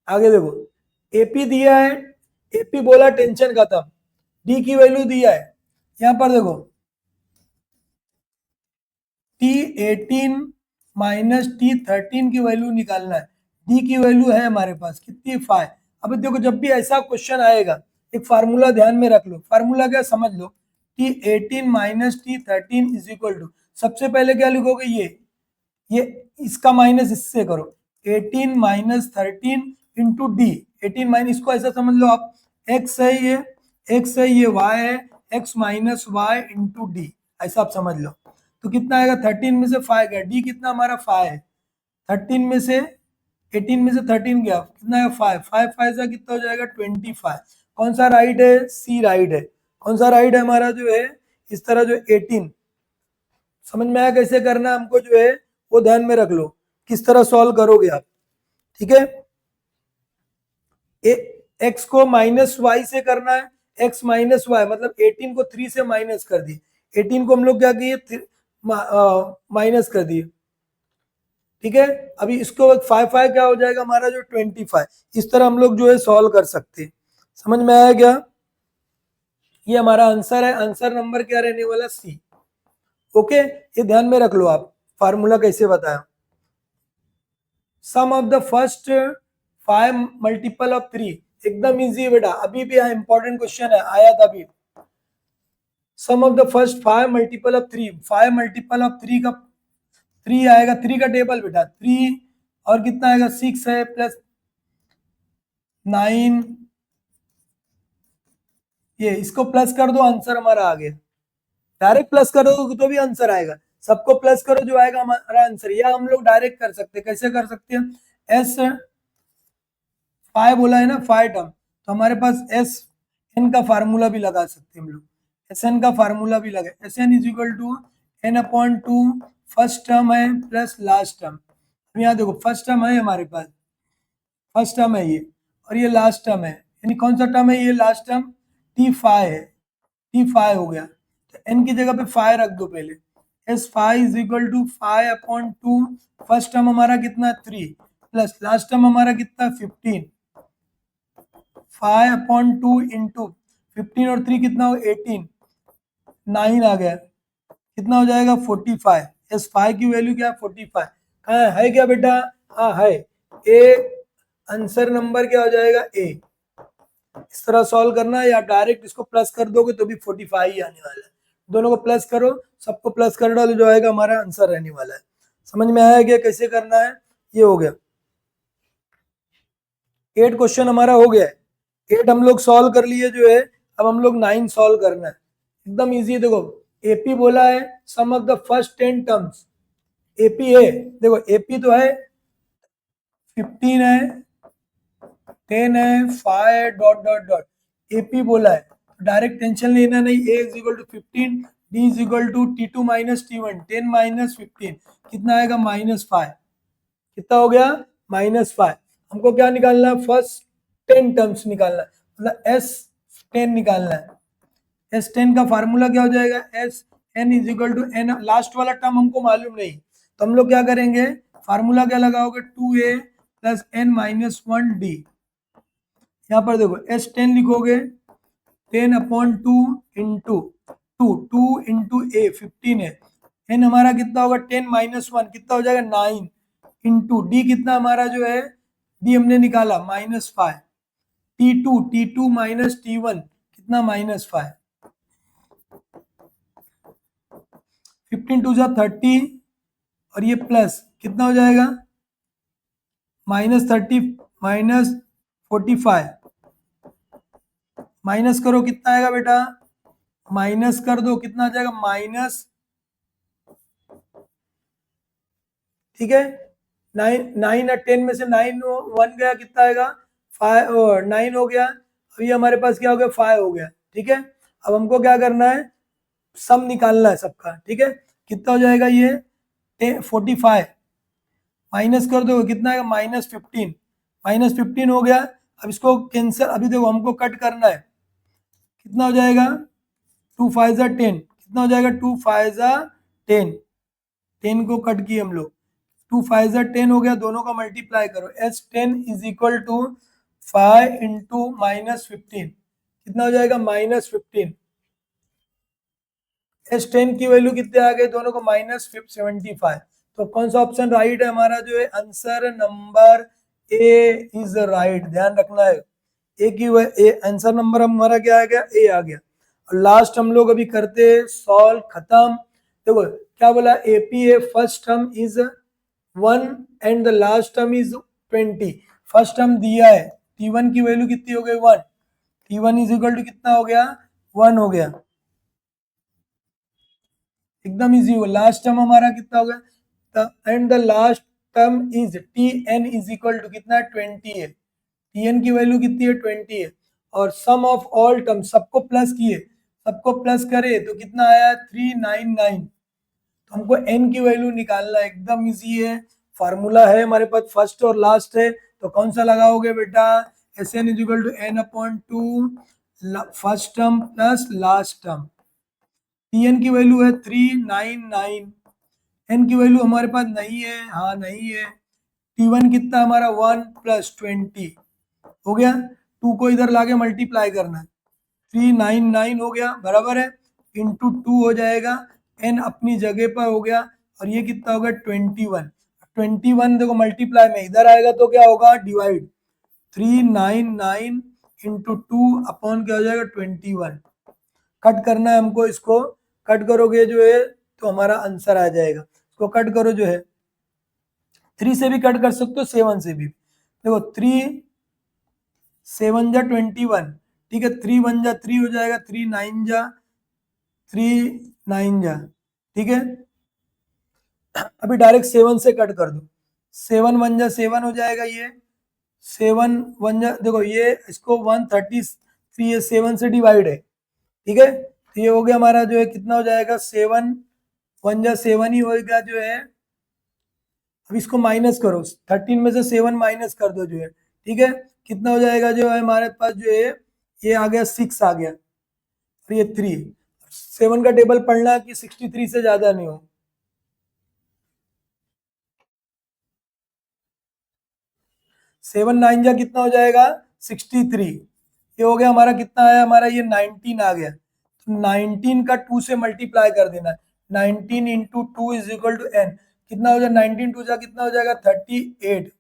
Speaker 1: आगे देखो, एपी दिया है, एपी बोला टेंशन खत्म, डी की वैल्यू दिया है, यहां पर देखो T18 माइनस T13 की वैल्यू निकालना है। डी की वैल्यू है हमारे पास कितनी 5। अब देखो जब भी ऐसा क्वेश्चन आएगा एक फार्मूला ध्यान में रख लो, फार्मूला क्या समझ लो, T18 minus T13 is equal to, सबसे पहले क्या लिखोगे ये इसका माइनस इससे करो, 18 माइनस 13 इंटू डी। 18 माइनस, इसको ऐसा समझ लो आप, x है ये, x है ये, y है, x minus Y into D, ऐसा आप समझ लो। तो कितना आएगा 13 में से 5 गया, डी कितना हमारा 5 है, 13 में से 18 में से 13 गया, कितना है 5, 5 5 से कितना हो जाएगा 25। कौन सा राइट है, सी राइट है। कौन सा राइट है हमारा जो है, इस तरह जो 18, समझ में आया कैसे करना है हमको जो है, वो ध्यान में रख लो, किस तरह सॉल्व करोगे आप। ठीक है, एक्स को माइनस वाई से करना है, एक्स माइनस वाई मतलब 18 को 3 से माइनस कर दिए, 18 को हम लोग क्या किए माइनस कर दिए। ठीक है, अभी इसको 5 5 क्या हो जाएगा हमारा जो 25। इस तरह हम लोग जो है सॉल्व कर सकते हैं। समझ में आया क्या, ये हमारा आंसर है, आंसर नंबर क्या रहने वाला सी। ओके, ये ध्यान में रख लो आप, फार्मूला कैसे बताया। Sum of the first 5 multiple of 3, एकदम इजी है बेटा, अभी भी इंपॉर्टेंट क्वेश्चन है, आया था अभी। Sum of the first 5 multiple of 3, 5 multiple of 3 का 3 आएगा, 3 का टेबल बेटा 3 और कितना आएगा 6 है प्लस 9, ये इसको प्लस कर दो, आंसर हमारा आ गया। डायरेक्ट प्लस करोगे तो भी आंसर आएगा, सबको प्लस करो जो आएगा हमारा आंसर। या हम लोग डायरेक्ट कर सकते हैं, कैसे कर सकते हैं, एस 5 बोला है ना 5 टर्म, तो हमारे पास एस एन का फार्मूला भी लगा सकते हैं हम लोग, एस एन का फार्मूला भी लगा, S N is equal to n/2 first term है प्लस लास्ट टर्म। यहाँ देखो फर्स्ट टर्म है हमारे पास, फर्स्ट टर्म है ये, और ये लास्ट टर्म है, यानी कौन सा टर्म है ये लास्ट टर्म, T5 है, T5 हो गया, तो n की जगह पे 5 रख दो पहले, S5 is equal to 5/2, first term हमारा कितना 3 प्लस लास्ट टर्म हमारा कितना 15, 5/2 इंटू 15 और 3 कितना हो 18, 9 आ गया, कितना हो जाएगा 45। S5 की वैल्यू क्या है 45। कहाँ है क्या बेटा, हाँ है, ए आंसर नंबर क्या हो जाएगा ए। इस तरह सॉल्व करना है, या डायरेक्ट इसको प्लस कर दोगे तो भी 45 ही आने वाला है, दोनों को प्लस करो, सबको प्लस कर डालो, जो आएगा हमारा आंसर रहने वाला है। समझ में आया क्या कैसे करना है, ये हो गया 8 क्वेश्चन हमारा हो गया है, 8 हम लोग सॉल्व कर लिए जो है। अब हम लोग 9 सॉल्व करना है, एकदम इजी। देखो एपी बोला है sum of the first 10 terms, AP है, देखो एपी तो है 15 है, 10 है, 5 है, डॉट डॉट डॉट, एपी बोला है, डायरेक्ट टेंशन लेना नहीं, a is equal to 15, d is equal to T2 minus T1, 10 minus 15 कितना आएगा -5, कितना हो गया -5। हमको क्या निकालना है, फर्स्ट 10 टर्म्स निकालना है, मतलब S10 निकालना है। S10 का फार्मूला क्या हो जाएगा, Sn is equal to n, last वाला टर्म हमको मालूम नहीं तो हम लोग क्या करेंगे, फार्मूला क्या लगाओगे, 2a plus n minus 1d। यहाँ पर देखो S10 लिखोगे 10 अपॉन 2 इंटू 2 इंटू ए 15 है, n हमारा कितना होगा 10 माइनस 1 कितना हो जाएगा 9 इंटू डी कितना हमारा जो है, डी हमने निकाला -5, T2 माइनस T1 कितना -5, 15 टू जा 30 और ये प्लस कितना हो जाएगा -30 -45, माइनस करो कितना आएगा बेटा, माइनस कर दो कितना आ जाएगा माइनस, ठीक है 9 और 10 में से 9 1 गया कितना आएगा 5 और 9 हो गया, अब ये हमारे पास क्या हो गया 5 हो गया, ठीक है। अब हमको क्या करना है, सम निकालना है सबका, ठीक है। कितना हो जाएगा ये 45, माइनस कर दो कितना आएगा -15 हो गया। अब इसको कैंसिल, अभी देखो हमको कट करना है, कितना हो जाएगा 2 5 10, कितना हो जाएगा 2 5 10, 10 को कट किए हम लोग, 2 5 10 हो गया, दोनों का मल्टीप्लाई करो, S10 is equal to 5 into -15 कितना हो जाएगा -15, S10 की वैल्यू कितने आ गए दोनों को -75, तो कौन सा ऑप्शन राइट है हमारा, जो है answer number A is right, ध्यान रखना है, ए की आंसर नंबर हमारा क्या आ गया, ए आ गया। और लास्ट हम लोग अभी करते सॉल्व खत्म। देखो क्या बोला, AP A first term is 1 and the last term is 20, first term दिया है, T1 की वैल्यू कितनी हो गई 1, T1 इज इक्वल टू कितना हो गया 1 हो गया, एकदम इजी हो। लास्ट टर्म हमारा कितना हो गया, and the last term is Tn is equal to कितना है 20 है, Tn की वैल्यू कितनी है 20 है, और सम ऑफ ऑल टर्म सबको प्लस किए, सबको प्लस करे तो कितना आया 399, तो हमको n की वैल्यू निकालना है, एकदम इजी है, फार्मूला है हमारे पास, फर्स्ट और लास्ट है, तो कौन सा लगाओगे बेटा, Sn is equal to n/2 first term plus last term, Tn की वैल्यू है 399, n की वैल्यू हमारे पास नहीं है, हाँ नहीं है, T1 कितना हमारा 1 + 20 हो गया, 2 को इधर लाके मल्टीप्लाई करना है, 399 हो गया बराबर है, इंटू 2 हो जाएगा, n अपनी जगह पर हो गया, और ये कितना होगा 21 देखो मल्टीप्लाई में इधर आएगा तो क्या होगा डिवाइड, 399 इंटू 2 अपॉन क्या हो जाएगा 21, कट करना है हमको, इसको कट करोगे जो है तो हमारा आंसर आ जाएगा, इसको कट करो जो है, 3 से भी कट कर सकते हो 7 से भी, देखो 3 7 जा 21, ठीक है, 3 1 जा 3 हो जाएगा, 3 9 जा 3 9 जा, ठीक है। अभी डायरेक्ट 7 से कट कर दो, 7 1 जा 7 हो जाएगा, ये 7 1 जा देखो ये इसको 133 ये 7 से डिवाइड है, ठीक है, तो ये हो गया हमारा जो है कितना हो जाएगा 7 1 जा 7 ही होगा जो है। अब इसको माइनस करो, 13 में से 7 माइनस कर दो जो है, ठीक है, कितना हो जाएगा जो है हमारे पास जो है, ये आ गया 6 आ गया, और ये 3, 7 का टेबल पढ़ना कि 63 से ज्यादा नहीं हो, 7 9 जा कितना हो जाएगा 63, ये हो गया हमारा, कितना आया हमारा ये 19 आ गया, तो 19 का 2 से मल्टीप्लाई कर देना, 19 into 2 is equal to n, कितना हो जाएगा 19 2 जा कितना हो जाएगा 38,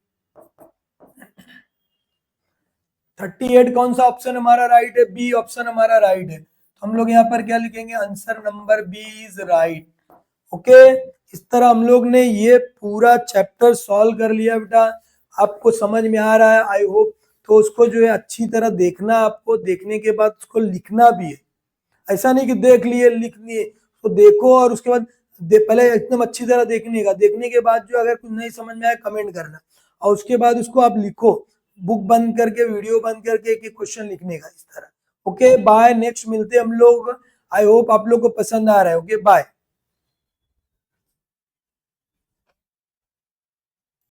Speaker 1: 38 कौन सा ऑप्शन हमारा राइट है, बी ऑप्शन हमारा राइट है, तो हम लोग यहाँ पर क्या लिखेंगे, answer number B is right. Okay, इस तरह हम लोग ने ये पूरा चैप्टर सॉल्व कर लिया बेटा, आपको समझ में आ रहा है आई होप, तो उसको जो है अच्छी तरह देखना, आपको देखने के बाद उसको लिखना भी है, ऐसा नहीं कि देख लिए लिख लिए, तो देखो और उसके बाद पहले एकदम अच्छी तरह देखने का, देखने के बाद जो अगर कुछ नहीं समझ में आया कमेंट करना, और उसके बाद उसको आप लिखो, बुक बंद करके वीडियो बंद करके एक एक क्वेश्चन लिखने का इस तरह। ओके बाय, नेक्स्ट मिलते हम लोग। आई होप आप लोग को पसंद आ रहा है। Okay bye.